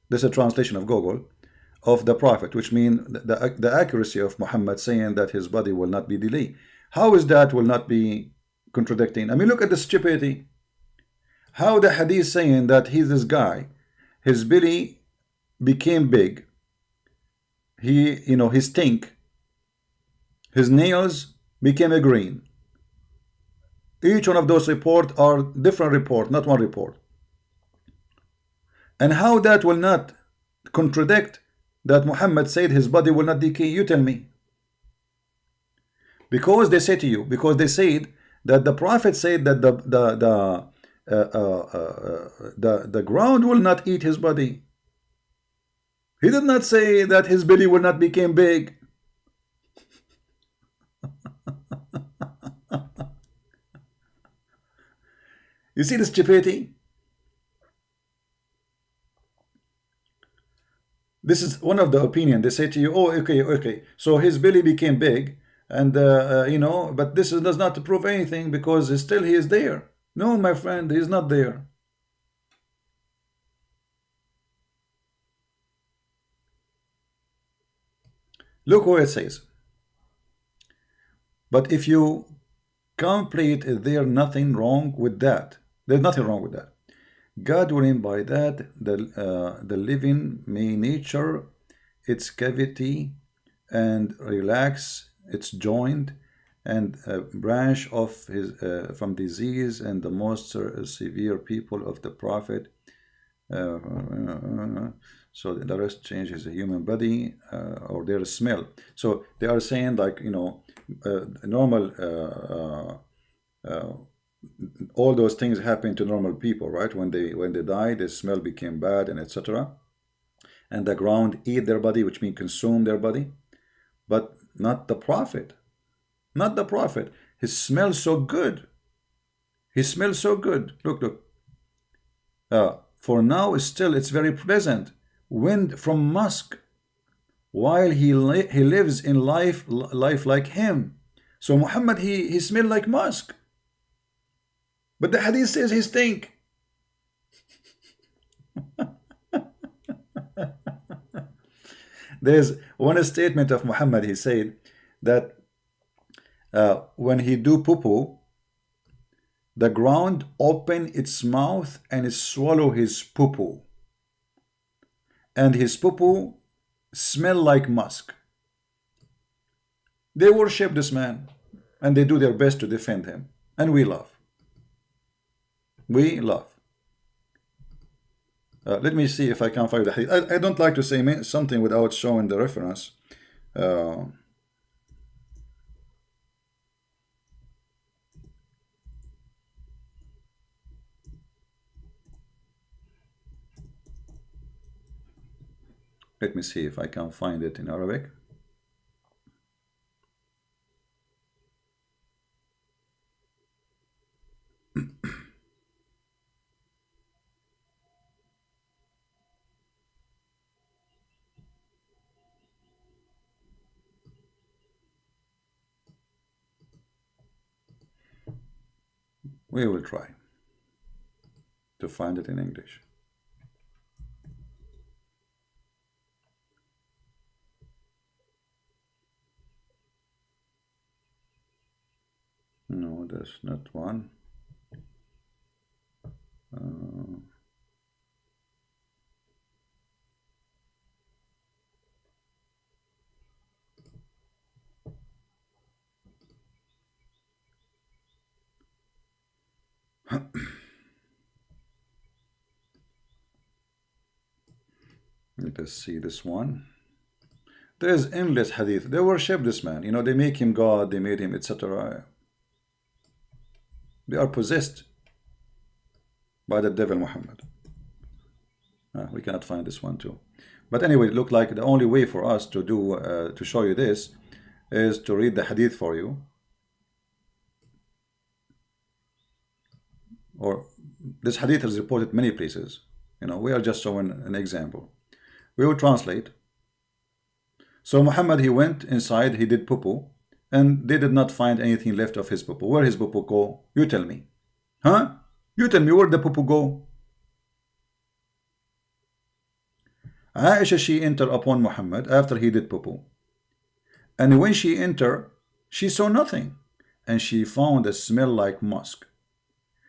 this is a translation of Google, of the Prophet, which means the accuracy of Muhammad saying that his body will not be delayed. How is that will not be contradicting? I mean, look at the stupidity. How the hadith saying that he's this guy, his belly became big, he stink, his nails became a green. Each one of those reports are different report, not one report. And how that will not contradict that Muhammad said his body will not decay? You tell me. Because they say to you, because they said that the Prophet said that the ground will not eat his body. He did not say that his belly will not become big. You see the stupidity? This is one of the opinion. They say to you, oh, okay. So his belly became big, and but this does not prove anything because still he is there. No, my friend, he is not there. Look what it says. But if you complete, is there nothing wrong with that? There's nothing wrong with that. God willing, by that the living may nature its cavity and relax its joint and branch of his from disease, and the most severe people of the prophet. So the rest changes the human body or their smell. So they are saying, like, you know, normal all those things happen to normal people, right? When they die, the smell became bad, and etc. And the ground eat their body, which means consume their body, but not the prophet. Not the prophet. He smells so good. He smells so good. Look, look. For now, still, it's very pleasant. Wind from musk, while he lives in life like him. So Muhammad, he smelled like musk. But the hadith says he stink. There's one statement of Muhammad. He said that when he do poo-poo, the ground open its mouth and swallow his poo-poo, and his poo-poo smell like musk. They worship this man, and they do their best to defend him, and we love. We love. Let me see if I can find the hadith. I don't like to say something without showing the reference. Let me see if I can find it in Arabic. We will try to find it in English. No, that's not one. Let us see this one. There is endless hadith. They worship this man. You know, they make him God, they made him, etc. They are possessed by the devil Muhammad. We cannot find this one too. But anyway, it looked like the only way for us to do to show you this is to read the hadith for you. Or this hadith is reported many places. You know, we are just showing an example. We will translate. So Muhammad, he went inside, he did poo-poo, and they did not find anything left of his poo-poo. Where his poo-poo go? You tell me. Huh? You tell me where the poo-poo go? Aisha, she entered upon Muhammad after he did poo-poo. And when she entered, she saw nothing, and she found a smell like musk.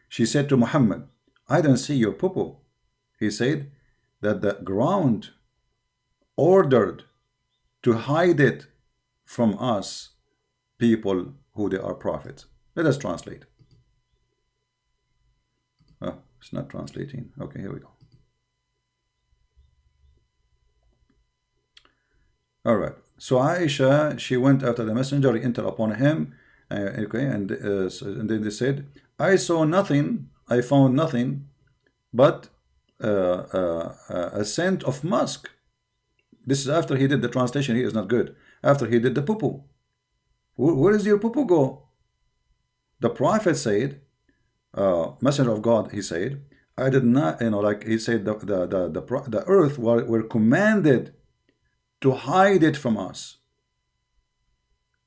She said to Muhammad, I don't see your poo-poo. He said that the ground ordered to hide it from us, people who they are prophets. Let us translate. Oh, it's not translating. Okay, here we go. All right. So Aisha, she went after the messenger, entered upon him. Okay, and then they said, I saw nothing, I found nothing but a scent of musk. This is after he did the translation. He is not good. After he did the poo-poo. Where is your poo-poo go? The prophet said, messenger of God, he said, I did not, you know, like he said, the earth were commanded to hide it from us.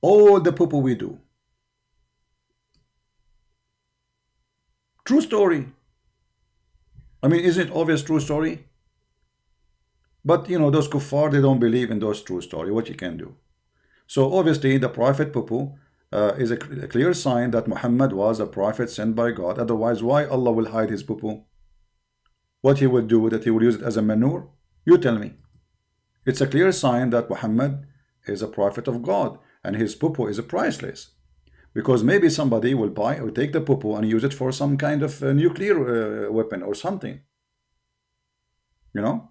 All the poo-poo we do. True story. I mean, isn't it obvious true story? But, you know, those kuffar, they don't believe in those true story. What you can do? So obviously the Prophet Pupu is a clear sign that Muhammad was a prophet sent by God. Otherwise, why Allah will hide his Pupu? What he will do with it? He will use it as a manure? You tell me. It's a clear sign that Muhammad is a prophet of God and his Pupu is priceless. Because maybe somebody will buy or take the Pupu and use it for some kind of nuclear weapon or something. You know?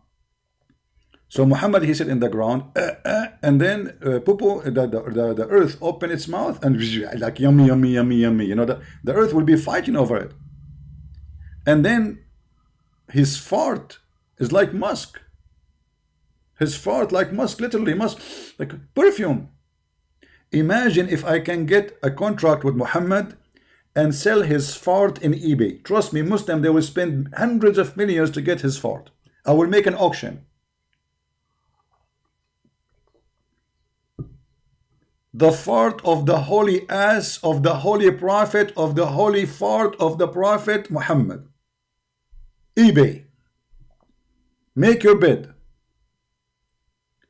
So Muhammad, he sit in the ground, and then Pupu, the earth open its mouth and like yummy, yummy, yummy, yummy. You know, the earth will be fighting over it. And then his fart is like musk. His fart like musk, literally musk, like perfume. Imagine if I can get a contract with Muhammad and sell his fart in eBay. Trust me, Muslim, they will spend hundreds of millions to get his fart. I will make an auction. The fart of the holy ass of the holy prophet of the holy fart of the prophet Muhammad. eBay. Make your bid.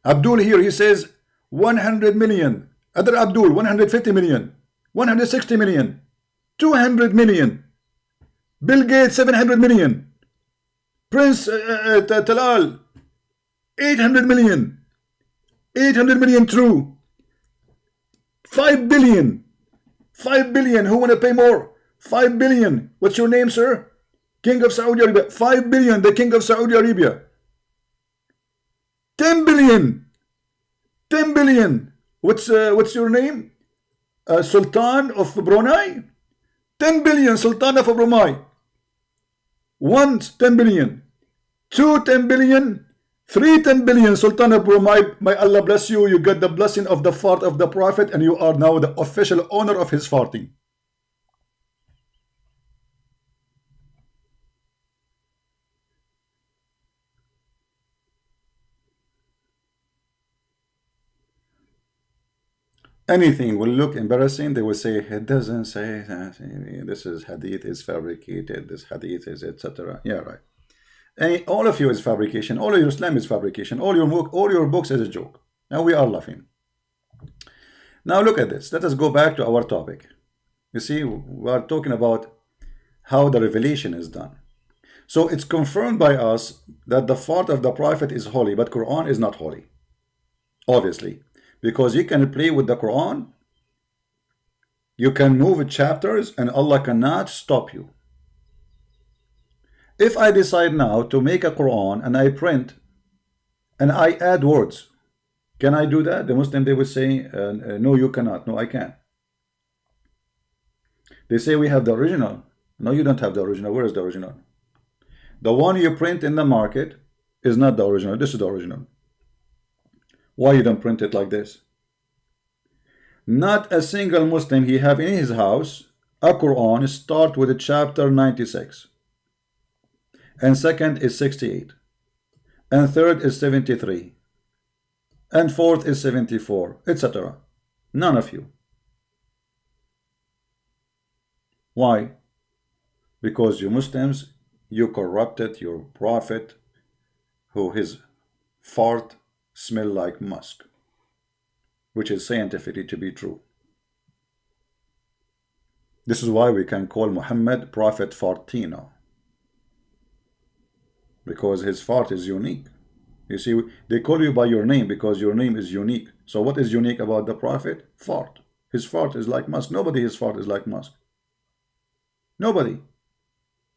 Abdul here, he says 100 million. Other Abdul, 150 million. 160 million. 200 million. Bill Gates, 700 million. Prince Talal, 800 million. 800 million true. 5 billion. 5 billion. Who want to pay more? 5 billion. What's your name, sir? King of Saudi Arabia. 5 billion. The King of Saudi Arabia. 10 billion. 10 billion. What's your name? Sultan of Brunei. 10 billion. Sultan of Brunei. 1, 10 billion. 2, 10 billion. 3, 10 billion. Sultan of Brunei, may Allah bless you. You got the blessing of the fart of the Prophet and you are now the official owner of his farting. Anything will look embarrassing. They will say, it doesn't say that. This is hadith is fabricated. This hadith is etc. Yeah, right. All of you is fabrication. All of your Islam is fabrication. All your books is a joke. Now we are laughing. Now look at this. Let us go back to our topic. You see, we are talking about how the revelation is done. So it's confirmed by us that the fart of the Prophet is holy, but Quran is not holy. Obviously. Because you can play with the Quran. You can move chapters and Allah cannot stop you. If I decide now to make a Quran and I print and I add words, can I do that? The Muslim, they would say, no, you cannot. No, I can't. They say we have the original. No, you don't have the original. Where is the original? The one you print in the market is not the original. This is the original. Why you don't print it like this? Not a single Muslim he have in his house a Quran start with chapter 96. And second is 68, and third is 73, and fourth is 74, etc. None of you. Why? Because you Muslims, you corrupted your prophet, who his fart smell like musk, which is scientifically to be true. This is why we can call Muhammad Prophet Fartino. Because his fart is unique. You see, they call you by your name because your name is unique. So what is unique about the Prophet? Fart. His fart is like musk. Nobody his fart is like musk. Nobody.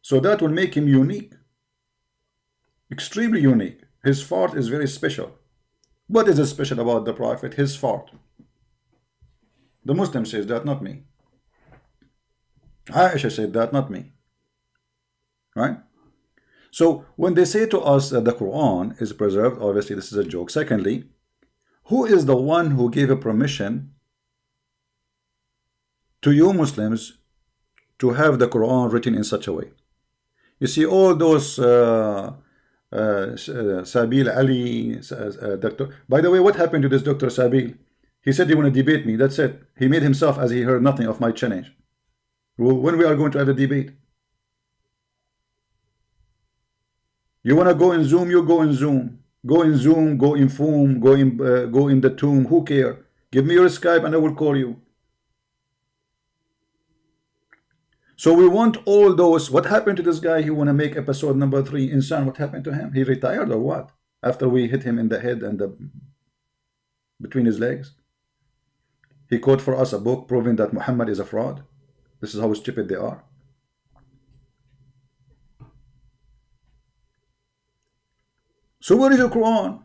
So that will make him unique. Extremely unique. His fart is very special. What is special about the Prophet? His fart. The Muslim says that, not me. Aisha said that, not me. Right? So when they say to us that the Quran is preserved, obviously this is a joke. Secondly, who is the one who gave a permission to you Muslims to have the Quran written in such a way? You see, all those Sabil Ali, Dr. By the way, what happened to this Dr. Sabil? He said he want to debate me. That's it. He made himself as he heard nothing of my challenge. When we are going to have a debate? You want to go in Zoom, you go in Zoom. Go in Zoom, go in Foom, go in the tomb. Who care? Give me your Skype and I will call you. So we want all those. What happened to this guy? He want to make episode number 3. Insan, what happened to him? He retired or what? After we hit him in the head and between his legs. He quote for us a book proving that Muhammad is a fraud. This is how stupid they are. So where is your Quran?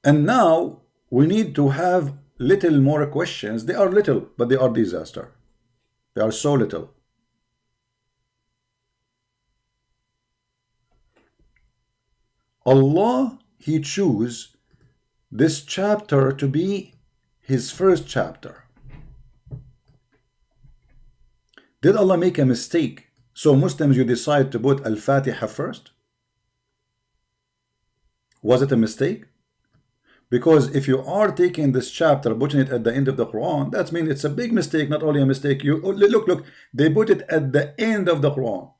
And now we need to have little more questions. They are little, but they are disaster. They are so little. Allah, He chose this chapter to be His first chapter. Did Allah make a mistake? So Muslims, you decide to put Al-Fatiha first? Was it a mistake? Because if you are taking this chapter, putting it at the end of the Quran, that means it's a big mistake, not only a mistake. You look, they put it at the end of the Quran.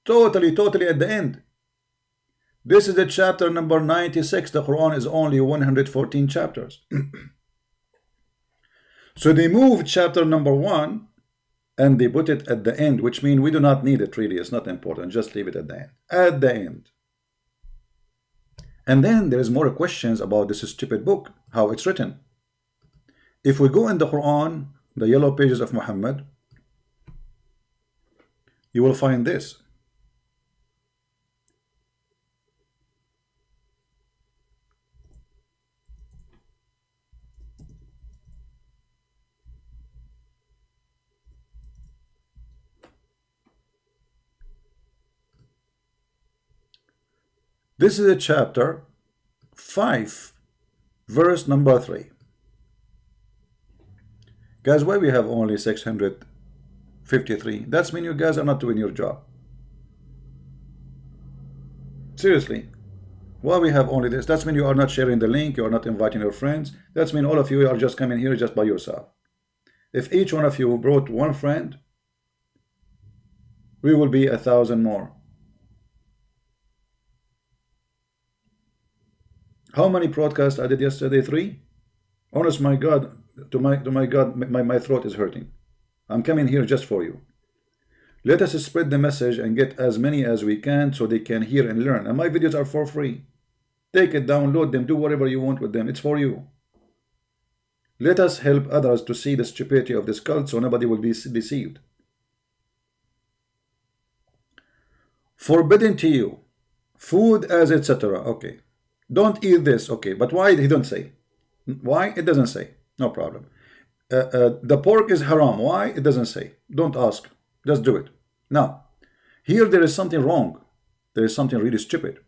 Totally at the end. This is the chapter number 96. The Quran is only 114 chapters. So they moved chapter number 1 and they put it at the end, which means we do not need it really. It's not important. Just leave it at the end. At the end. And then there is more questions about this stupid book, how it's written. If we go in the Quran, the yellow pages of Muhammad, you will find this. This is a chapter 5, verse number 3. Guys, why we have only 653? That's mean you guys are not doing your job. Seriously. Why we have only this? That's mean you are not sharing the link, you are not inviting your friends. That's mean all of you are just coming here just by yourself. If each one of you brought one friend, we will be 1,000 more. How many broadcasts I did yesterday? 3? Honest, my God, to my God, my throat is hurting. I'm coming here just for you. Let us spread the message and get as many as we can so they can hear and learn. And my videos are for free. Take it, download them, do whatever you want with them. It's for you. Let us help others to see the stupidity of this cult so nobody will be deceived. Forbidden to you, food as etc. Okay. Don't eat this. Okay, but why he don't say? Why? It doesn't say. No problem. The pork is haram. Why? It doesn't say. Don't ask. Just do it. Now, here there is something wrong. There is something really stupid.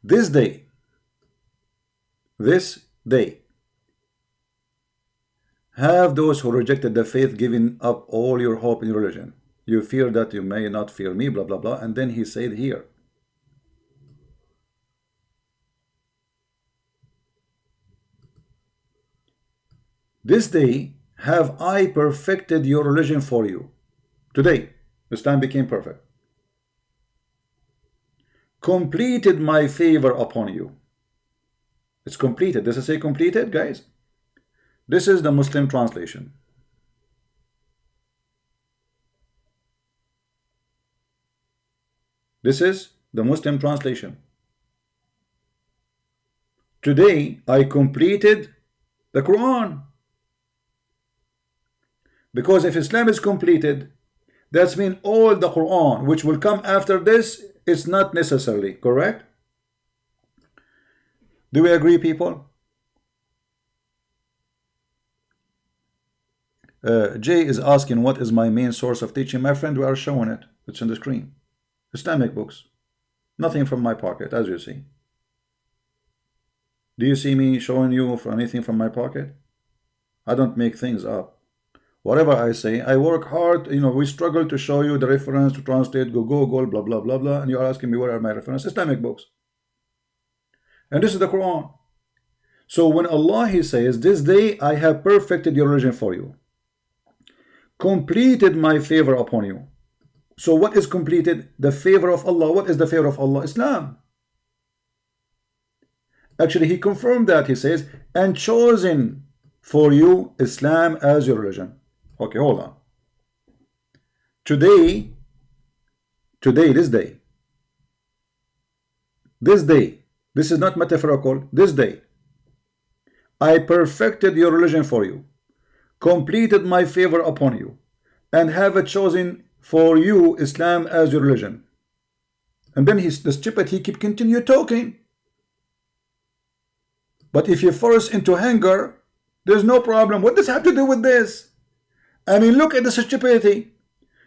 This day, have those who rejected the faith given up all your hope in religion. You fear that you may not fear me, blah, blah, blah. And then he said here, this day have I perfected your religion for you. Today, Islam became perfect. Completed my favor upon you. It's completed. Does it say completed, guys? This is the Muslim translation. This is the Muslim translation. Today, I completed the Quran. Because if Islam is completed, that means all the Quran which will come after this is not necessarily correct. Do we agree, people? Jay is asking, what is my main source of teaching? My friend, we are showing it. It's on the screen. Islamic books. Nothing from my pocket, as you see. Do you see me showing you for anything from my pocket? I don't make things up. Whatever I say, I work hard. You know, we struggle to show you the reference, to translate, go Google, blah, blah, blah, blah. And you are asking me, where are my references? Islamic books. And this is the Quran. So when Allah, He says, this day I have perfected your religion for you. Completed my favor upon you. So what is completed? The favor of Allah. What is the favor of Allah? Islam. Actually, he confirmed that. He says, and chosen for you Islam as your religion. Okay, hold on. Today, this day, this is not metaphorical, this day, I perfected your religion for you, completed my favor upon you, and have chosen for you Islam as your religion. And then the stupid, he keep continue talking. But if you force into anger, there's no problem. What does it have to do with this? I mean, look at the stupidity.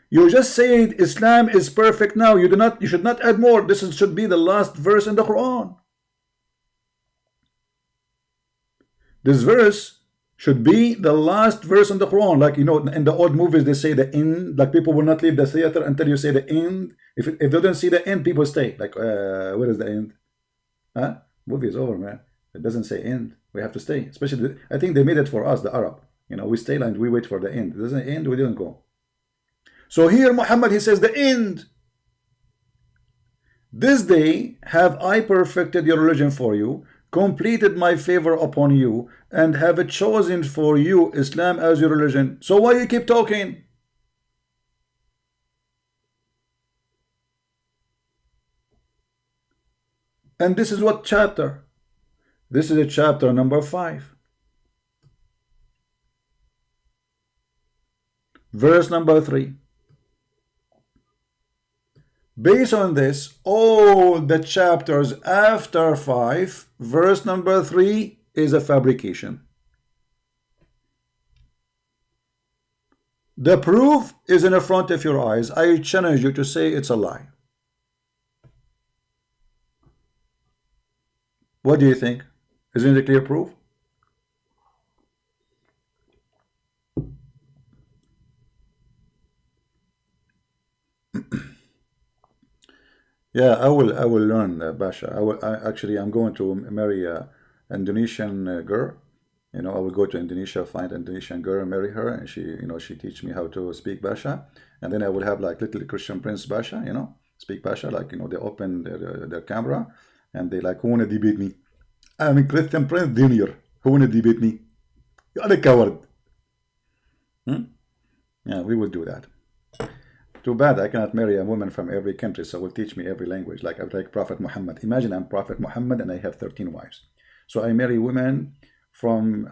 You just said Islam is perfect now. You should not add more. This should be the last verse in the Quran. This verse should be the last verse in the Quran. Like, you know, in the old movies, they say the end. Like, people will not leave the theater until you say the end. If they don't see the end, people stay. Like, where is the end? Huh? Movie is over, man. It doesn't say end. We have to stay. Especially, I think they made it for us, the Arab. You know, we stay and we wait for the end. It doesn't end, we didn't go. So here Muhammad, he says the end. This day have I perfected your religion for you, completed my favor upon you, and have chosen for you Islam as your religion. So why you keep talking? And this is what chapter? This is a chapter number 5. Verse number 3. Based on this, all the chapters after 5, verse number 3 is a fabrication. The proof is in the front of your eyes. I challenge you to say it's a lie. What do you think? Isn't it a clear proof? Yeah, I will learn, Basha. I'm going to marry a Indonesian girl. You know, I will go to Indonesia, find an Indonesian girl, marry her, and she teach me how to speak Basha, and then I will have like little Christian Prince Basha, you know, speak Basha, like, you know, they open their camera, and they like, who wanna debate me? I'm a Christian Prince Junior. Who wanna debate me? You're a coward. Yeah, we will do that. Too bad I cannot marry a woman from every country, so will teach me every language, like Prophet Muhammad. Imagine I'm Prophet Muhammad and I have 13 wives. So I marry women from,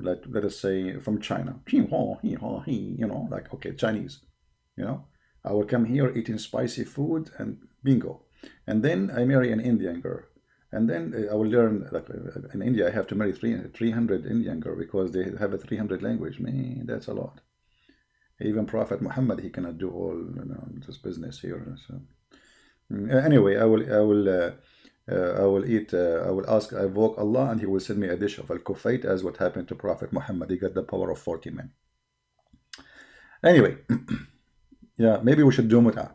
let us say, from China. You know, like, okay, Chinese. You know, I will come here eating spicy food and bingo. And then I marry an Indian girl. And then I will learn, like, in India, I have to marry 300 Indian girl because they have a 300 language. Man, that's a lot. Even Prophet Muhammad, he cannot do all, you know, this business here. So anyway, I will ask, I invoke Allah, and He will send me a dish of al-kufayt, as what happened to Prophet Muhammad. He got the power of 40 men. Anyway, yeah, maybe we should do mut'ah.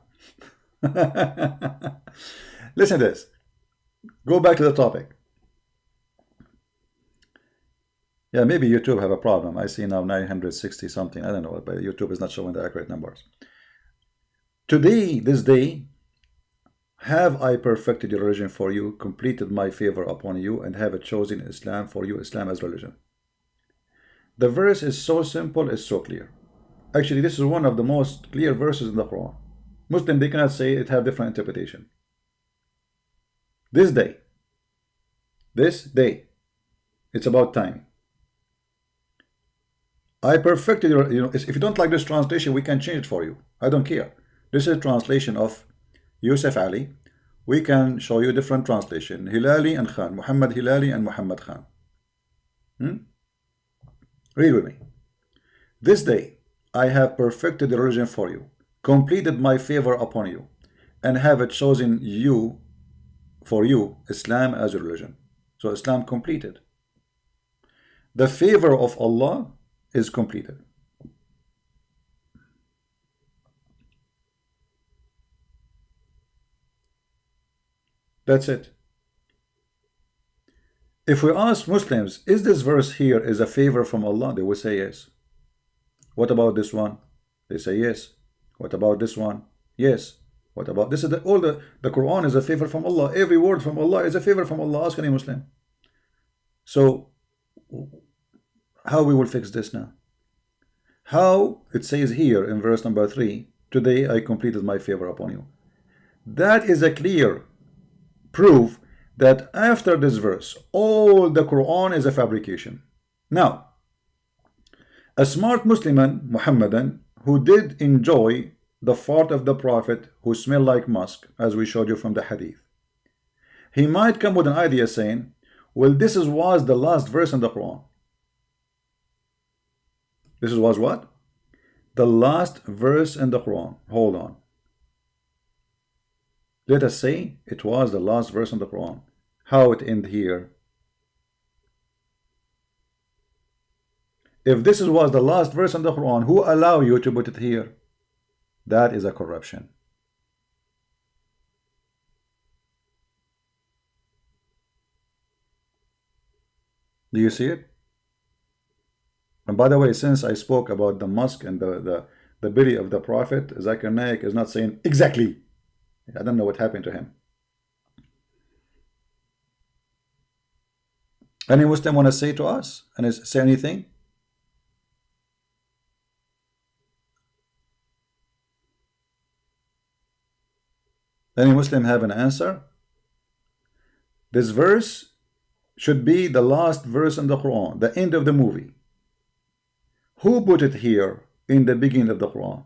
Listen to this. Go back to the topic. Yeah, maybe YouTube have a problem. I see now 960 something. I don't know, but YouTube is not showing the accurate numbers. Today, this day, have I perfected your religion for you, completed my favor upon you, and have chosen Islam for you, Islam as religion. The verse is so simple, it's so clear. Actually, this is one of the most clear verses in the Quran. Muslim, they cannot say it have different interpretation. This day, it's about time. I perfected your, you know, if you don't like this translation, we can change it for you. I don't care. This is a translation of Yusuf Ali. We can show you different translation. Hilali and Khan. Muhammad Hilali and Muhammad Khan. Read with me. This day I have perfected the religion for you, completed my favor upon you, and have chosen you for you Islam as your religion. So Islam completed. The favor of Allah is completed. That's it. If we ask Muslims, is this verse here is a favor from Allah? They will say yes. What about this one? They say yes. What about this one? Yes. What about this? Is all the Quran is a favor from Allah. Every word from Allah is a favor from Allah. Ask any Muslim. So how we will fix this now? How it says here in verse number 3, today I completed my favor upon you. That is a clear proof that after this verse, all the Quran is a fabrication. Now, a smart Muslim, Muhammadan, who did enjoy the fart of the Prophet who smelled like musk, as we showed you from the hadith, he might come with an idea saying, well, this was the last verse in the Quran. This was what? The last verse in the Quran. Hold on. Let us say it was the last verse in the Quran. How it end here? If this was the last verse in the Quran, who allow you to put it here? That is a corruption. Do you see it? And by the way, since I spoke about the musk and the belly of the Prophet, Zakir Naik is not saying exactly. I don't know what happened to him. Any Muslim want to say to us and say anything? Any Muslim have an answer? This verse should be the last verse in the Quran, the end of the movie. Who put it here in the beginning of the Quran?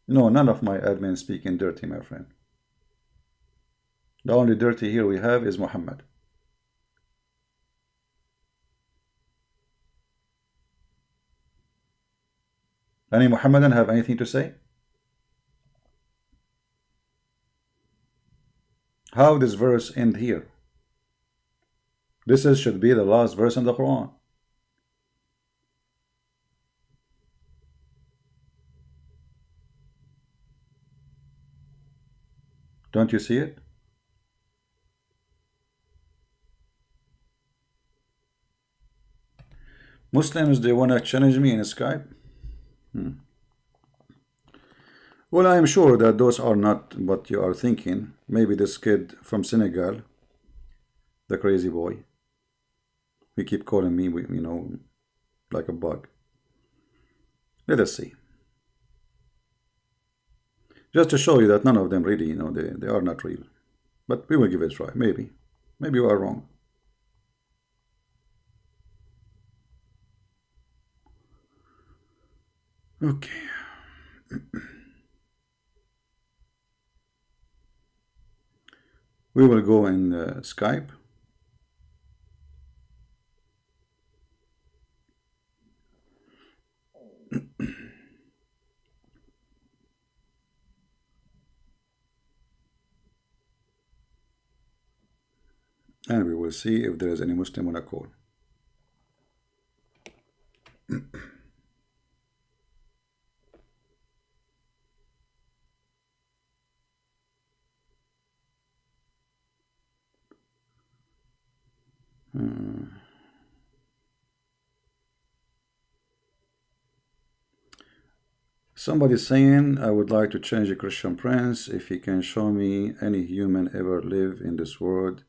No, none of my admins speak in dirty, my friend. The only dirty here we have is Muhammad. Any Muhammadan have anything to say? How this verse end here? This should be the last verse in the Quran. Don't you see it? Muslims, they want to challenge me in Skype? Well, I am sure that those are not what you are thinking. Maybe this kid from Senegal, the crazy boy, he keep calling me, you know, like a bug. Let us see. Just to show you that none of them really, you know, they are not real. But we will give it a try. Maybe you are wrong. Okay. We will go in Skype. And we will see if there is any Muslim on a call. Somebody saying, I would like to change a Christian Prince. If he can show me any human ever live in this world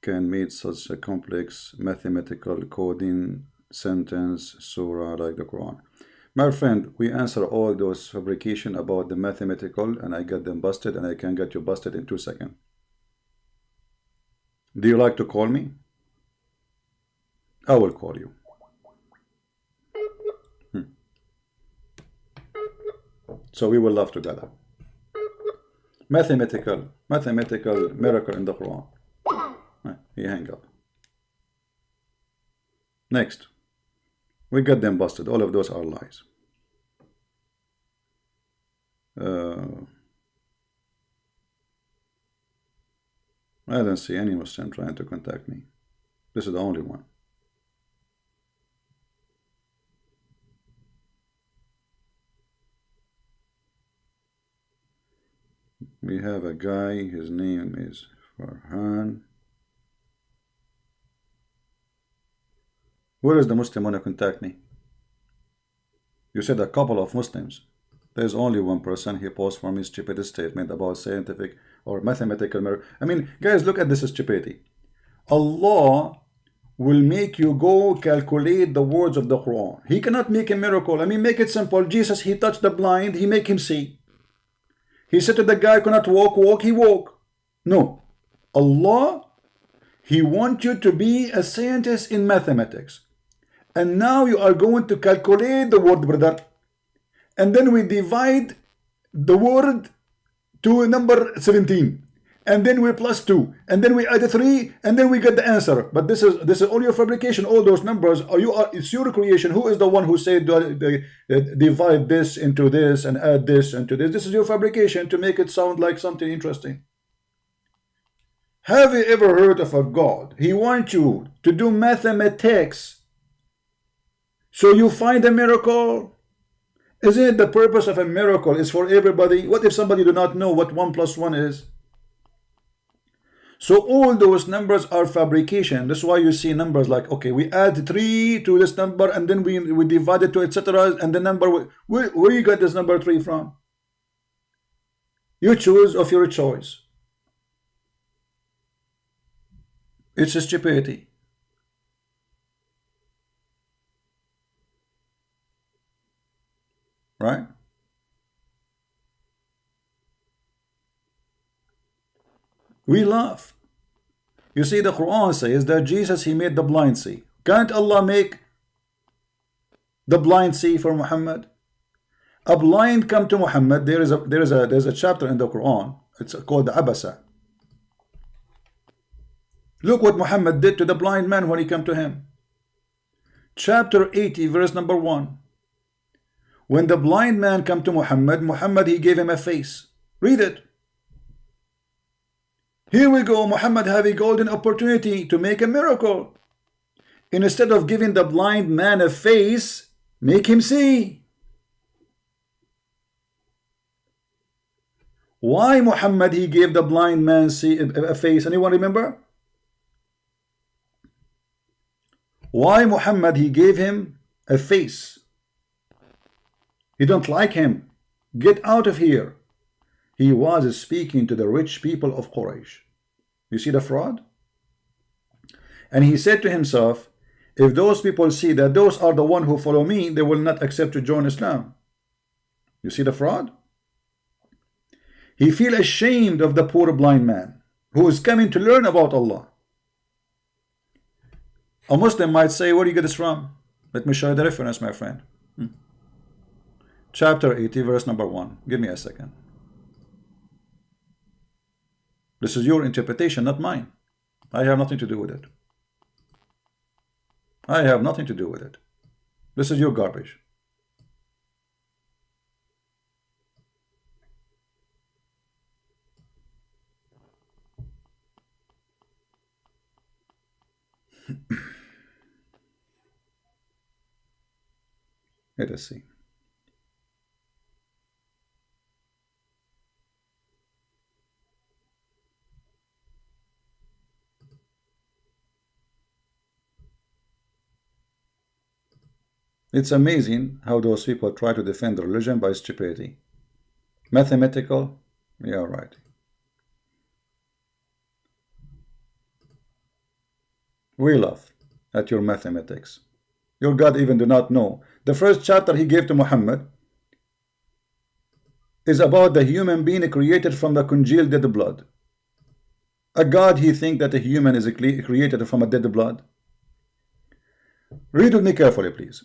can meet such a complex mathematical coding sentence surah like the Quran. My friend, we answer all those fabrication about the mathematical and I get them busted and I can get you busted in 2 seconds. Do you like to call me? I will call you. So we will laugh together. Mathematical miracle in the Quran. He hang up. Next. We got them busted. All of those are lies. I don't see any Muslim trying to contact me. This is the only one. We have a guy, his name is Farhan. Where is the Muslim want to contact me? You said a couple of Muslims. There's only one person. He posed for me stupid statement about scientific or mathematical miracle. I mean, guys, look at this stupidity. Allah will make you go calculate the words of the Quran. He cannot make a miracle. I mean, make it simple. Jesus, he touched the blind, he make him see. He said to the guy cannot walk, he walk. No. Allah, he wants you to be a scientist in mathematics. And now you are going to calculate the word, brother. And then we divide the word to number 17. And then we plus 2. And then we add 3. And then we get the answer. But this is all your fabrication. All those numbers it's your creation. Who is the one who said divide this into this and add this into this? This is your fabrication to make it sound like something interesting. Have you ever heard of a God? He wants you to do mathematics. So you find a miracle. Isn't it the purpose of a miracle is for everybody? What if somebody do not know what 1 plus 1 is? So all those numbers are fabrication. That's why you see numbers like, okay, we add 3 to this number and then we divide it to etc. And the number, where you got this number 3 from? You choose of your choice. It's a stupidity. Right? We laugh. You see, the Quran says that Jesus, he made the blind see. Can't Allah make the blind see for Muhammad? A blind come to Muhammad. There's a chapter in the Quran. It's called the Abasa. Look what Muhammad did to the blind man when he came to him. Chapter 80, verse number 1. When the blind man came to Muhammad, he gave him a face. Read it. Here we go. Muhammad have a golden opportunity to make a miracle. Instead of giving the blind man a face, make him see. Why Muhammad he gave the blind man a face? Anyone remember? Why Muhammad he gave him a face? He don't like him. Get out of here. He was speaking to the rich people of Quraysh. You see the fraud? And he said to himself, if those people see that those are the one who follow me, they will not accept to join Islam. You see the fraud? He feel ashamed of the poor blind man who is coming to learn about Allah. A Muslim might say, where do you get this from? Let me show you the reference, my friend. Chapter 80, verse number 1. Give me a second. This is your interpretation, not mine. I have nothing to do with it. I have nothing to do with it. This is your garbage. Let us see. It's amazing how those people try to defend religion by stupidity. Mathematical? Yeah, right. We laugh at your mathematics. Your God even do not know. The first chapter he gave to Muhammad is about the human being created from the congealed dead blood. A God he think that a human is created from a dead blood? Read with me carefully, please.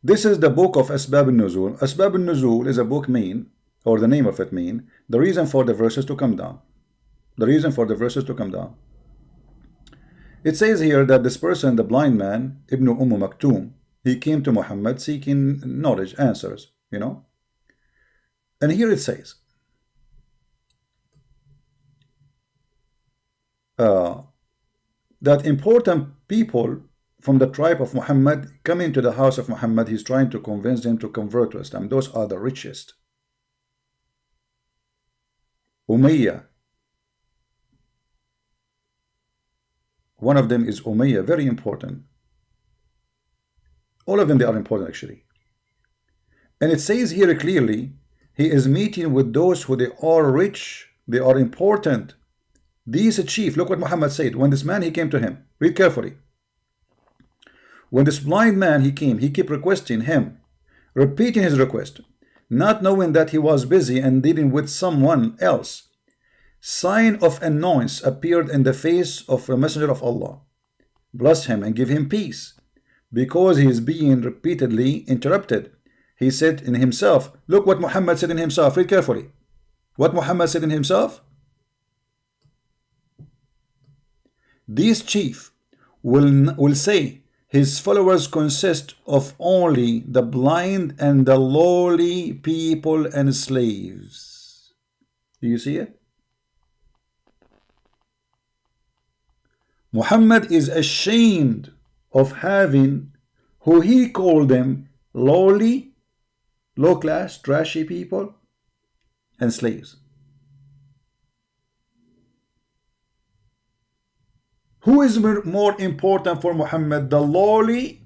This is the book of Asbab al-Nuzul. Asbab al-Nuzul is a book mean, or the name of it mean, the reason for the verses to come down. The reason for the verses to come down. It says here that this person, the blind man, Ibn Maktoum, he came to Muhammad seeking knowledge, answers, you know. And here it says, that important people from the tribe of Muhammad come into the house of Muhammad. He's trying to convince them to convert to Islam. Those are the richest. Umayyah, One of them is Umayyah, very important. All of them, they are important actually. And it says here clearly, he is meeting with those who they are rich, they are important. These chief, look what Muhammad said. When this man, he came to him. Read carefully. When this blind man, he came, he kept requesting him, repeating his request, not knowing that he was busy and dealing with someone else. Sign of annoyance appeared in the face of a messenger of Allah. Bless him and give him peace, because he is being repeatedly interrupted. He said in himself, look what Muhammad said in himself. Read carefully. What Muhammad said in himself? This chief will say his followers consist of only the blind and the lowly people and slaves. Do you see it? Muhammad is ashamed of having who he called them lowly, low class, trashy people and slaves. Who is more important for Muhammad, the lowly,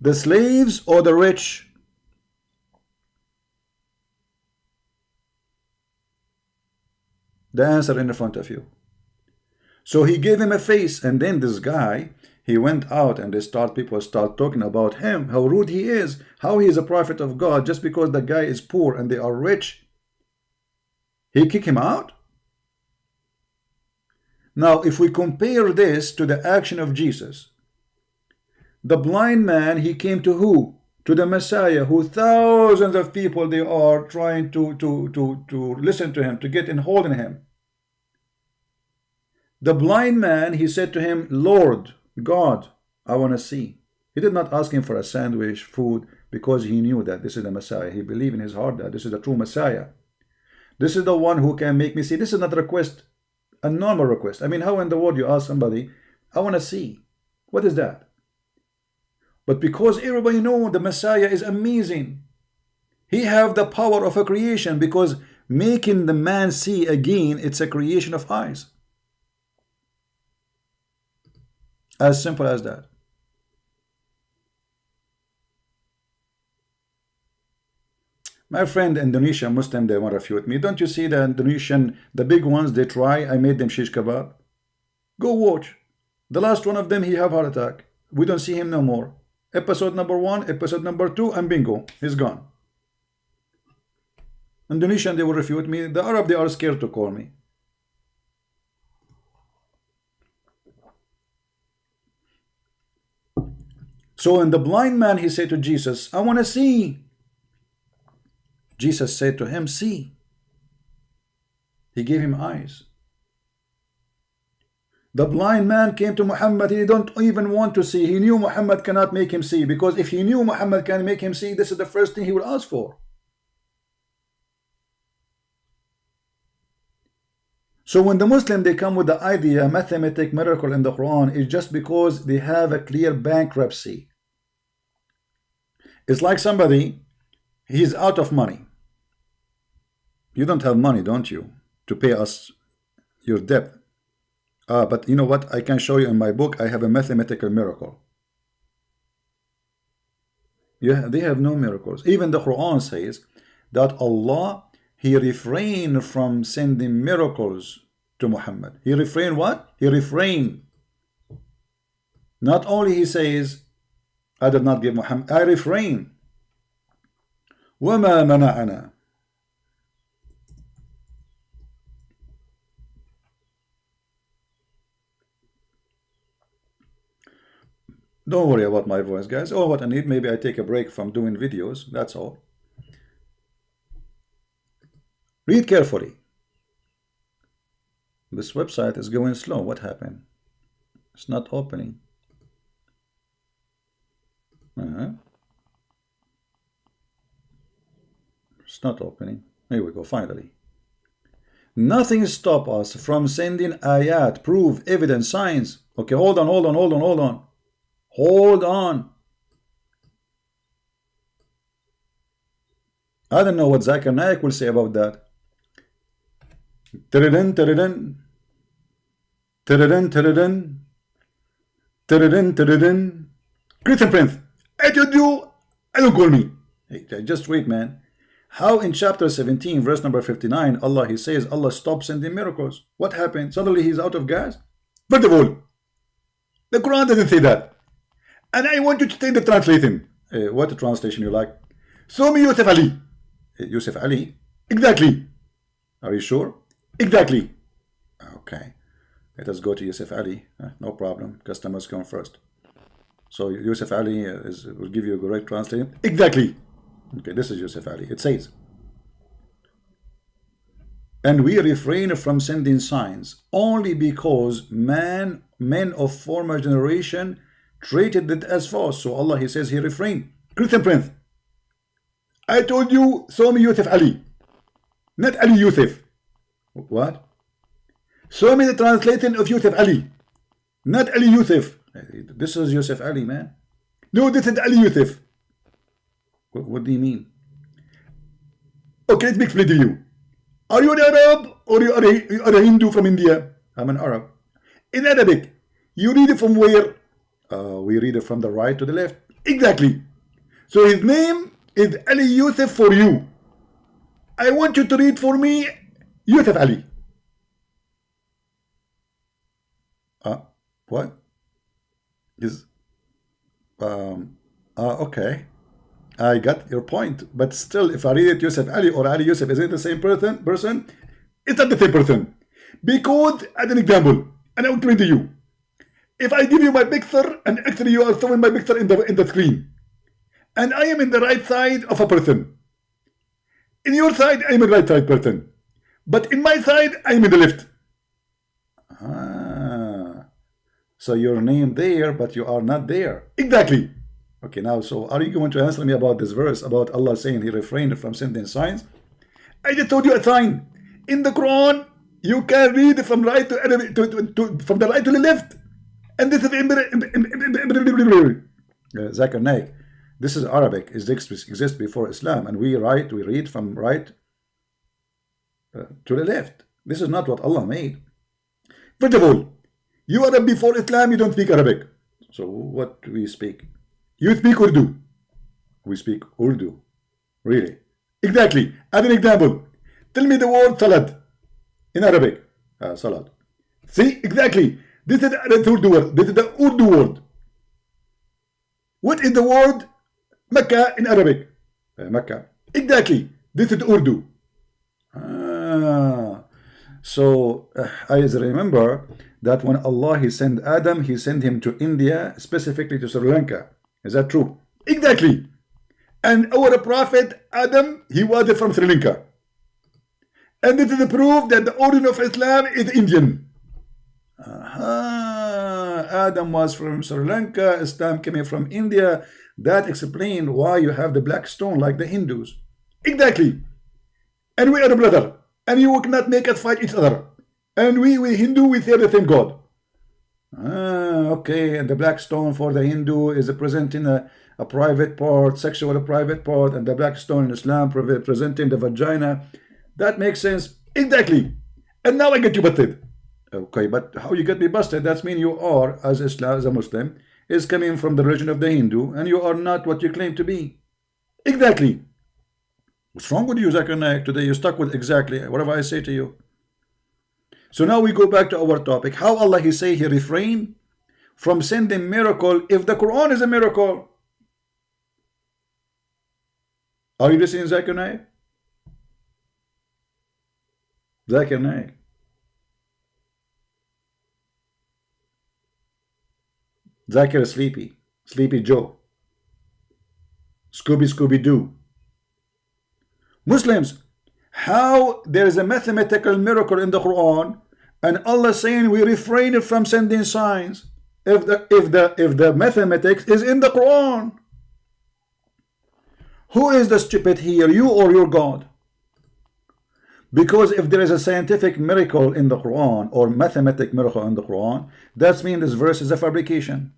the slaves, or the rich? The answer in front of you. So he gave him a face, and then this guy, he went out and people start talking about him, how rude he is, how he is a prophet of God, just because the guy is poor and they are rich. He kicked him out. Now, if we compare this to the action of Jesus, the blind man, he came to who? To the Messiah, who thousands of people, they are trying to listen to him, to get in hold in him. The blind man, he said to him, Lord, God, I want to see. He did not ask him for a sandwich, food, because he knew that this is the Messiah. He believed in his heart that this is the true Messiah. This is the one who can make me see. This is not a request, a normal request. I mean, how in the world you ask somebody, I want to see? What is that? But because everybody knows the Messiah is amazing, he have the power of a creation, because making the man see again, it's a creation of eyes. As simple as that. My friend, Indonesian Muslim, they want to refute me. Don't you see the Indonesian, the big ones, they try. I made them shish kebab. Go watch. The last one of them, he have heart attack. We don't see him no more. Episode number 1, episode number 2, and bingo, he's gone. Indonesian, they will refute me. The Arab, they are scared to call me. So when the blind man, he said to Jesus, I want to see. Jesus said to him, see. He gave him eyes. The blind man came to Muhammad. He don't even want to see. He knew Muhammad cannot make him see, because if he knew Muhammad can make him see, this is the first thing he will ask for. So when the Muslim, they come with the idea, mathematic miracle in the Quran, is just because they have a clear bankruptcy. It's like somebody, he's out of money. You don't have money, don't you, to pay us your debt? But you know what? I can show you in my book, I have a mathematical miracle. Yeah, they have no miracles. Even the Quran says that Allah, he refrained from sending miracles to Muhammad. He refrained what? He refrained. Not only he says, I did not give Muhammad, I refrain. وَمَا مَنَعَنَا. Don't worry about my voice, guys. Oh, what I need, maybe I take a break from doing videos. That's all. Read carefully. This website is going slow. What happened? It's not opening. It's not opening. Here we go, finally. Nothing stop us from sending ayat, proof, evidence, signs. Okay, hold on. Hold on. I don't know what Zakir Naik will say about that. Tiridan, tiridan. Tiridan, tiridan. Tadadin, tadadin. Christian Prince, I told you, I don't call me. Hey, just wait, man. How in chapter 17, verse number 59, He says Allah stopped sending miracles. What happened? Suddenly he's out of gas? First of all, the Quran doesn't say that. And I want you to take the translation. What translation you like? Show me Yusuf Ali. Yusuf Ali? Exactly. Are you sure? Exactly. Okay. Let us go to Yusuf Ali. No problem. Customers come first. So Yusuf Ali will give you a correct translation. Exactly. Okay, this is Yusuf Ali. It says, and we refrain from sending signs only because men of former generation treated it as false. So Allah, He says, He refrained. Christian Prince, I told you, show me Yusuf Ali, not Ali Yusuf. What? Show me the translation of Yusuf Ali, not Ali Yusuf. This is Yusuf Ali, man. No, this is Ali Yusuf. What do you mean? Okay, let me explain to you. Are you an Arab or you are a Hindu from India? I'm an Arab. In Arabic, you read it from where? We read it from the right to the left. Exactly. So his name is Ali Yusuf for you. I want you to read for me Yusuf Ali. What? Okay. I got your point, but still, if I read it Yusuf Ali or Ali Yusuf, is it the same person? It's not the same person. Because, as an example, and I will explain to you, if I give you my picture, and actually you are showing my picture in the screen, and I am in the right side of a person. In your side, I am in the right side person. But in my side, I am in the left. So your name there, but you are not there. Exactly. Okay, now, so are you going to answer me about this verse, about Allah saying He refrained from sending signs? I just told you a sign. In the Quran, you can read from right to from the right to the left. And this is Zakir Naik. This is Arabic. It exists before Islam, and we read from right to the left. This is not what Allah made. First of all, you are before Islam, you don't speak Arabic. So what do we speak? You speak Urdu. We speak Urdu. Really? Exactly. As an example, tell me the word salad in Arabic. Salad. See? Exactly. This is the Urdu word. This is the Urdu word. What is the word Mecca in Arabic? Mecca. Exactly. This is Urdu. So I remember that when Allah He sent Adam, He sent him to India, specifically to Sri Lanka. Is that true? Exactly. And our prophet Adam, he was from Sri Lanka. And this is the proof that the origin of Islam is Indian. Adam was from Sri Lanka, Islam came from India. That explains why you have the black stone like the Hindus. Exactly. And we are a brother. And you cannot make us fight each other. And we Hindu, we serve the same God. Okay, and the black stone for the Hindu is presenting a private part, sexual private part, and the black stone in Islam presenting the vagina. That makes sense. Exactly. And now I get you busted. Okay, but how you get me busted? That means you are, as Islam, as a Muslim, is coming from the religion of the Hindu, and you are not what you claim to be. Exactly. What's wrong with you, Zakir Naik? Today you're stuck with exactly whatever I say to you. So now we go back to our topic. How Allah He say He refrained from sending miracle if the Quran is a miracle? Are you listening, Zakir Naik? Zakir Naik. Zakir is sleepy. Sleepy Joe. Scooby Doo. Muslims, how there is a mathematical miracle in the Quran, and Allah saying we refrain from sending signs if the mathematics is in the Quran. Who is the stupid here, you or your God? Because if there is a scientific miracle in the Quran or mathematic miracle in the Quran, that means this verse is a fabrication.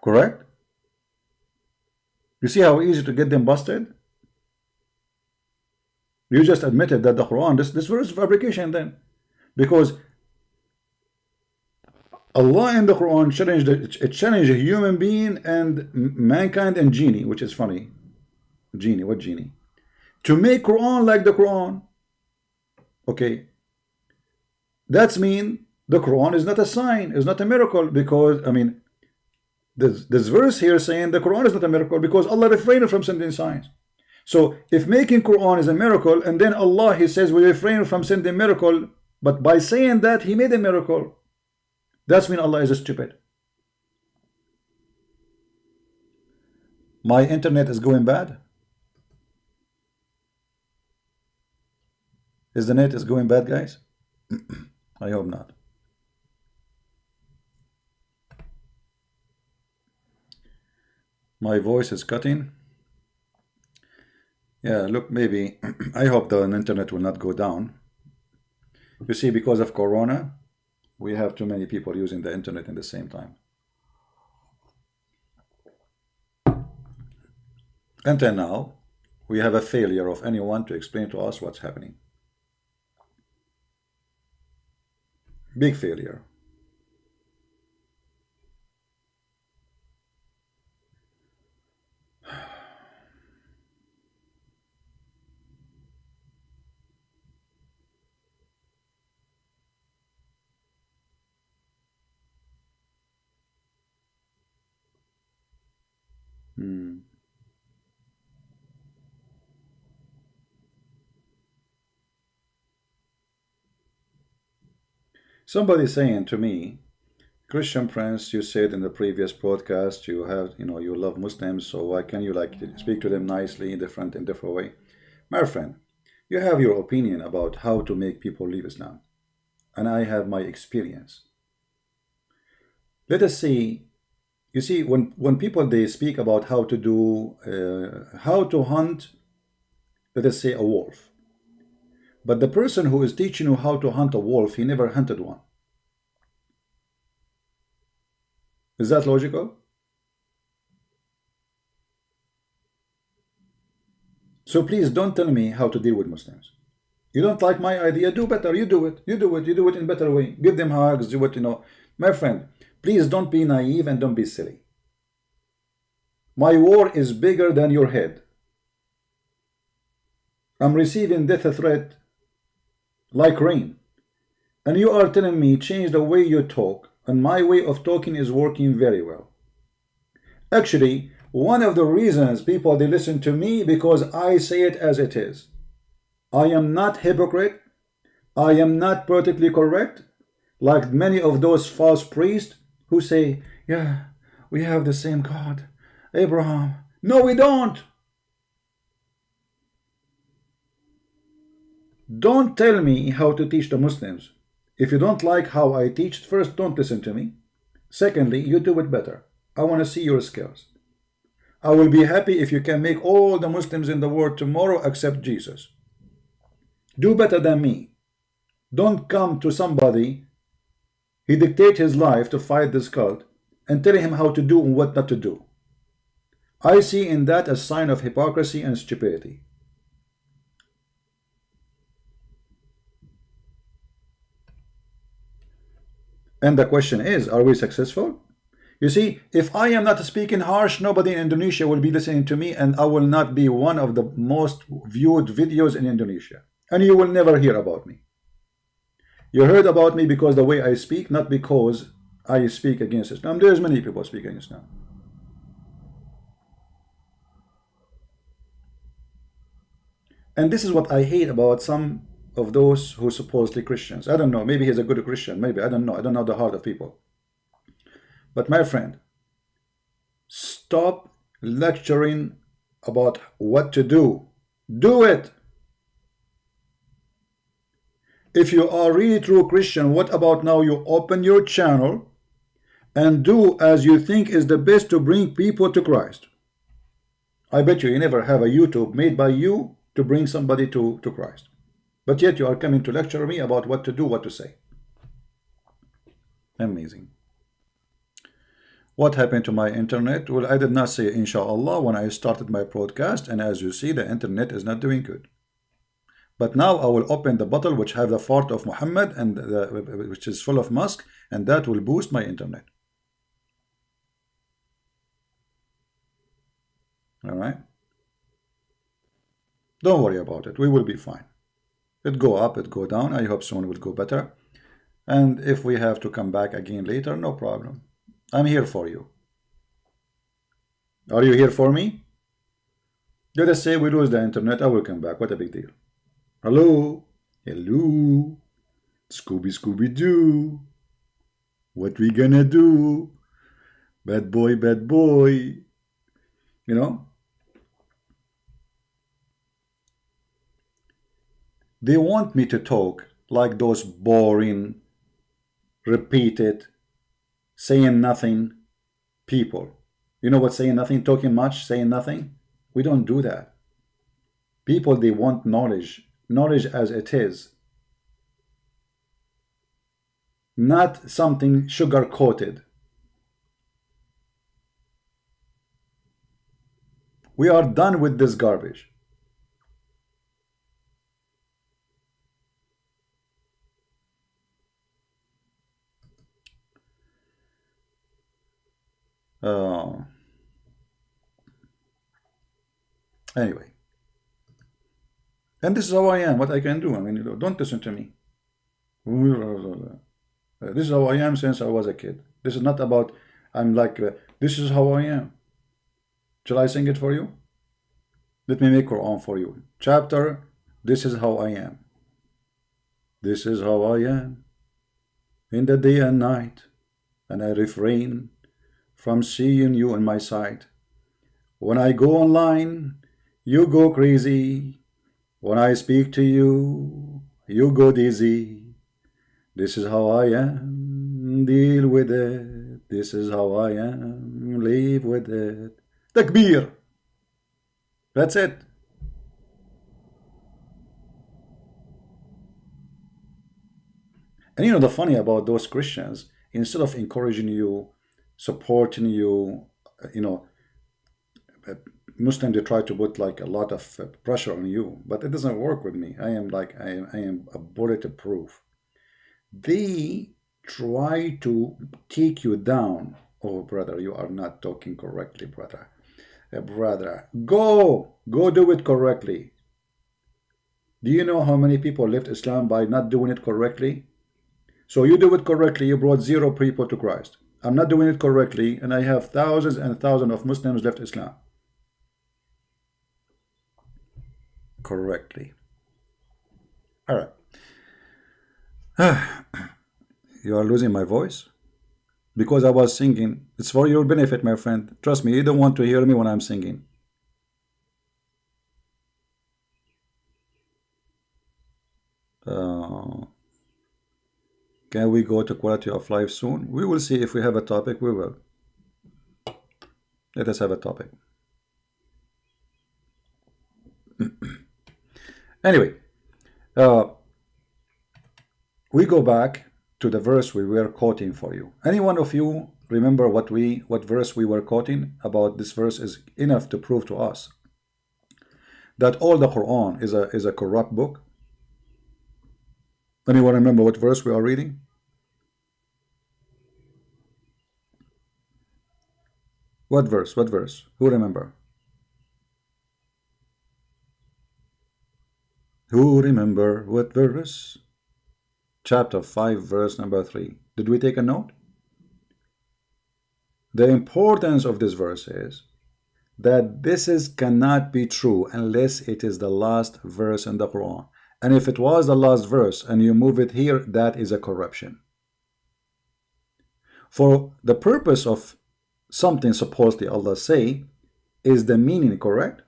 Correct? You see how easy to get them busted? You just admitted that the Quran, this verse is fabrication then. Because Allah in the Quran challenged a human being and mankind and genie, which is funny. Genie, what genie? To make Quran like the Quran. Okay. That's mean the Quran is not a sign, is not a miracle, because, I mean, this verse here saying the Quran is not a miracle because Allah refrained from sending signs. So if making Quran is a miracle, and then Allah, he says we refrain from sending miracle, but by saying that he made a miracle, that's mean Allah is stupid. My internet is going bad. Is the net is going bad, guys? I hope not. My voice is cutting. Yeah, look, maybe I hope the internet will not go down. You see, because of Corona, we have too many people using the internet at the same time. Until now, we have a failure of anyone to explain to us what's happening. Big failure. Somebody saying to me, Christian Prince, you said in the previous podcast you have, you love Muslims, so why can you speak to them nicely in different way? My friend, you have your opinion about how to make people leave Islam, and I have my experience. Let us see. You see, when people they speak about how to do, how to hunt, let us say a wolf. But the person who is teaching you how to hunt a wolf, he never hunted one. Is that logical? So please don't tell me how to deal with Muslims. You don't like my idea, do better. You do it. You do it in a better way. Give them hugs, do what My friend, please don't be naive and don't be silly. My war is bigger than your head. I'm receiving death threat like rain. And you are telling me change the way you talk, and my way of talking is working very well. Actually, one of the reasons people they listen to me because I say it as it is. I am not hypocrite. I am not politically correct, like many of those false priests who say, yeah, we have the same God, Abraham. No, we don't. Don't tell me how to teach the Muslims. If you don't like how I teach, first, don't listen to me. Secondly, you do it better. I want to see your skills. I will be happy if you can make all the Muslims in the world tomorrow accept Jesus. Do better than me. Don't come to somebody, he dictate his life to fight this cult, and tell him how to do and what not to do. I see in that a sign of hypocrisy and stupidity. And the question is, are we successful? You see, if I am not speaking harsh, nobody in Indonesia will be listening to me, and I will not be one of the most viewed videos in Indonesia. And you will never hear about me. You heard about me because the way I speak, not because I speak against Islam. There's many people speaking against Islam. And this is what I hate about some of those who supposedly Christians. I don't know, maybe he's a good Christian, maybe, I don't know the heart of people. But my friend, stop lecturing about what to do. Do it. If you are really true Christian, what about now you open your channel and do as you think is the best to bring people to Christ? I bet you never have a YouTube made by you to bring somebody to Christ. But yet you are coming to lecture me about what to do, what to say. Amazing. What happened to my internet? Well, I did not say inshallah when I started my broadcast, and as you see, the internet is not doing good. But now I will open the bottle which have the fort of Muhammad and which is full of musk, and that will boost my internet. All right. Don't worry about it. We will be fine. It go up, it go down. I hope soon it will go better. And if we have to come back again later, no problem. I'm here for you. Are you here for me? Let us say we lose the internet, I will come back. What a big deal. Hello? Hello? Scooby Scooby Doo. What we gonna do? Bad boy, bad boy. You know? They want me to talk like those boring, repeated, saying nothing people. You know what saying nothing? Talking much, saying nothing? We don't do that. People, they want knowledge. Knowledge as it is. Not something sugar-coated. We are done with this garbage. Anyway, and this is how I am. What I can do? I mean, don't listen to me. This is how I am since I was a kid. This is not about I'm like this is how I am. Shall I sing it for you? Let me make Quran for you. Chapter. This is how I am. This is how I am in the day and night, and I refrain from seeing you in my sight. When I go online, you go crazy. When I speak to you, you go dizzy. This is how I am. Deal with it. This is how I am. Live with it. Takbir. That's it. And you know the funny about those Christians, instead of encouraging you, supporting you, you know, Muslims, they try to put like a lot of pressure on you, but it doesn't work with me. I am like I am a bulletproof. They try to take you down. Oh, brother, you are not talking correctly, brother. Brother, go do it correctly. Do you know how many people left Islam by not doing it correctly? So you do it correctly, you brought 0 people to Christ. I'm not doing it correctly, and I have thousands and thousands of Muslims left Islam. Correctly. All right. You are losing my voice? Because I was singing. It's for your benefit, my friend. Trust me, you don't want to hear me when I'm singing. Can we go to quality of life soon? We will see if we have a topic. We will. Let us have a topic. Anyway, we go back to the verse we were quoting for you. Any one of you remember what verse we were quoting? About this verse is enough to prove to us that all the Quran is a corrupt book. Anyone remember what verse we are reading? What verse? What verse? Who remember? Who remember what verse? Chapter 5, verse number 3. Did we take a note? The importance of this verse is that cannot be true unless it is the last verse in the Quran. And if it was the last verse and you move it here, that is a corruption. For the purpose of something supposedly Allah say is the meaning, correct?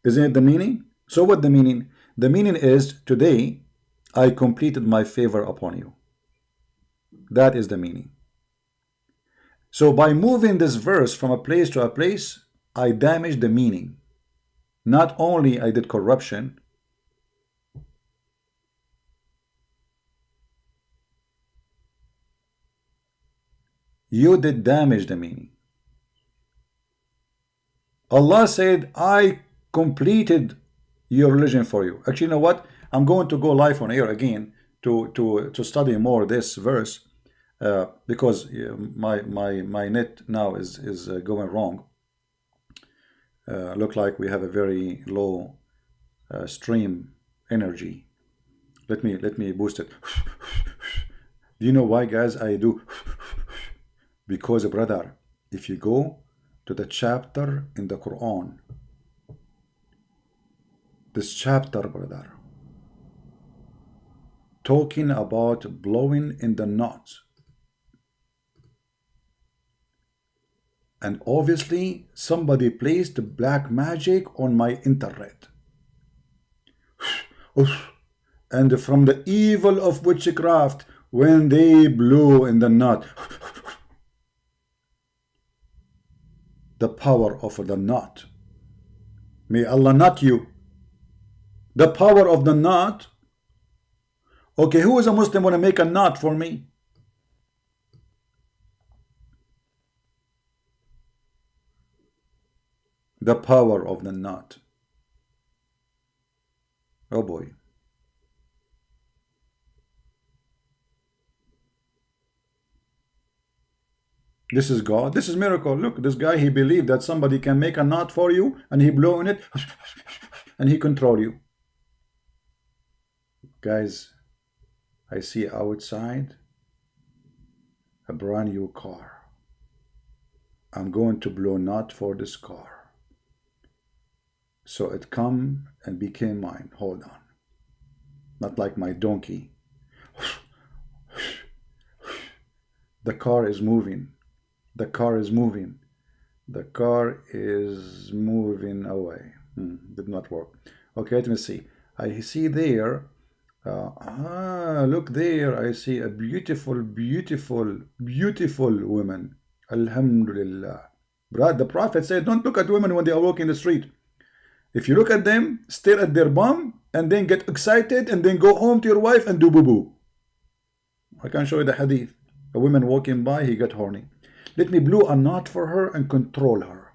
Isn't it the meaning? So what the meaning? The meaning is, today I completed my favor upon you. That is the meaning. So by moving this verse from a place to a place, I damaged the meaning. Not only I did corruption, you did damage the meaning. Allah said, I completed your religion for you. Actually, you know what? I'm going to go live on air again to study more this verse because my net now is going wrong. Look like we have a very low stream energy. Let me boost it. Do you know why, guys? I do because, brother, if you go to the chapter in the Quran, this chapter, brother, talking about blowing in the knots, and obviously somebody placed black magic on my internet. And from the evil of witchcraft, when they blew in the knot, the power of the knot. May Allah knot you. The power of the knot. Okay, who is a Muslim want to make a knot for me? The power of the knot. Oh boy. This is God. This is miracle. Look, this guy, he believed that somebody can make a knot for you, and he blow in it, and he control you. Guys, I see outside a brand new car. I'm going to blow knot for this car. So it come and became mine. Hold on. Not like my donkey. The car is moving. The car is moving. The car is moving away. Did not work. Okay, let me see. I see there. Look there. I see a beautiful, beautiful, beautiful woman. Alhamdulillah. The Prophet said, don't look at women when they are walking the street. If you look at them, stare at their bum, and then get excited, and then go home to your wife and do boo-boo. I can show you the hadith. A woman walking by, he got horny. Let me blow a knot for her and control her.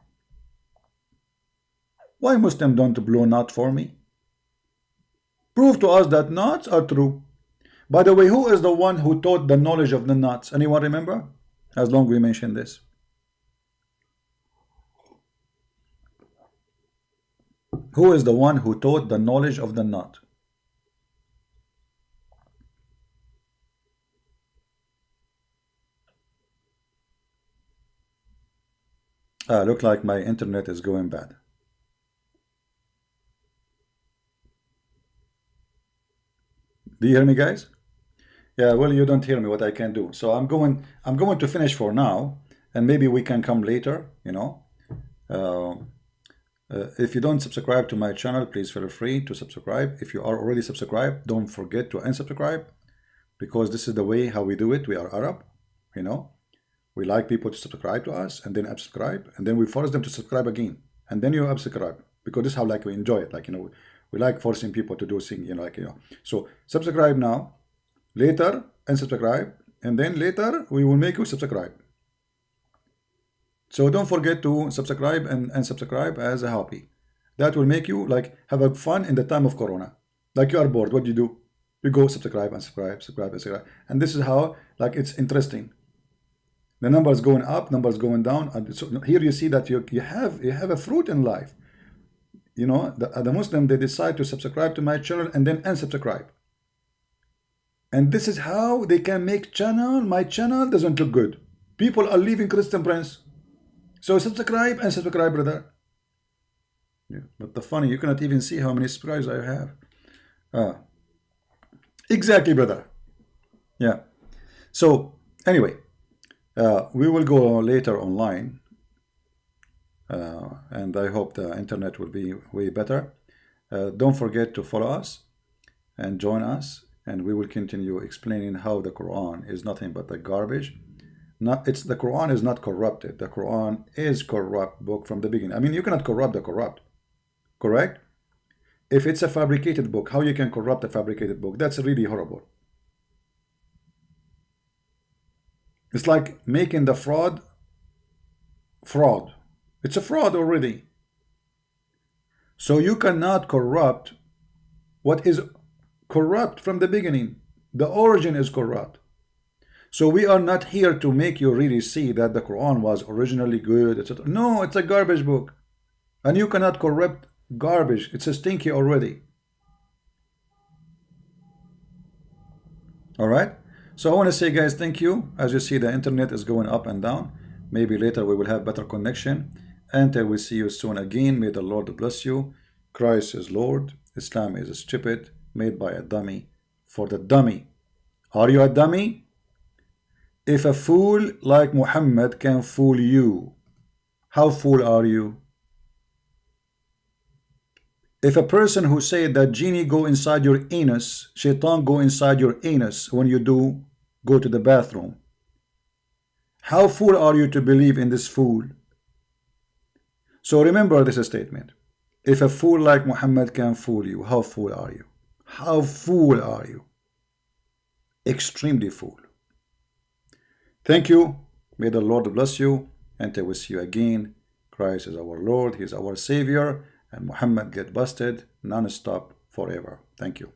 Why Muslim don't blow a knot for me? Prove to us that knots are true. By the way, who is the one who taught the knowledge of the knots? Anyone remember? As long as we mention this. Who is the one who taught the knowledge of the knot? Look like my internet is going bad. Do you hear me, guys? Yeah, well, you don't hear me, what I can do. So I'm going to finish for now, and maybe we can come later, you know. If you don't subscribe to my channel, please feel free to subscribe. If you are already subscribed, don't forget to unsubscribe, because this is the way how we do it. We are Arab, you know. We like people to subscribe to us and then unsubscribe, and then we force them to subscribe again, and then you unsubscribe, because this is how like we enjoy it. Like, you know, we like forcing people to do things, you know, like, you know. So subscribe now, later unsubscribe, and then later we will make you subscribe. So don't forget to subscribe and unsubscribe as a hobby. That will make you like have a fun in the time of Corona. Like you are bored, what do? You go subscribe, unsubscribe, subscribe, unsubscribe, and this is how like it's interesting. The numbers going up, numbers going down. And so here you see that you have a fruit in life. You know, the Muslim, they decide to subscribe to my channel and then unsubscribe. And this is how they can make my channel doesn't look good. People are leaving Christian Prince. So subscribe and subscribe, brother. Yeah, but the funny, you cannot even see how many subscribers I have. Exactly, brother. Yeah. So anyway, we will go later online, and I hope the internet will be way better. Don't forget to follow us and join us, and we will continue explaining how the Quran is nothing but the garbage. The Quran is not corrupted. The Quran is corrupt book from the beginning. I mean, you cannot corrupt the corrupt, correct? If it's a fabricated book, how you can corrupt a fabricated book? That's really horrible. It's like making the fraud. It's a fraud already. So you cannot corrupt what is corrupt from the beginning. The origin is corrupt. So we are not here to make you really see that the Quran was originally good, etc. No, it's a garbage book. And you cannot corrupt garbage. It's a stinky already. Alright? So I want to say, guys, thank you. As you see, the internet is going up and down. Maybe later we will have better connection. And I will see you soon again. May the Lord bless you. Christ is Lord. Islam is stupid, made by a dummy for the dummy. Are you a dummy? If a fool like Muhammad can fool you, how fool are you? If a person who said that genie go inside your anus, shaitan go inside your anus when you do go to the bathroom, how fool are you to believe in this fool? So remember this statement. If a fool like Muhammad can fool you, how fool are you? How fool are you? Extremely fool. Thank you. May the Lord bless you. And I will see you again. Christ is our Lord. He is our Savior. And Muhammad get busted non-stop forever. Thank you.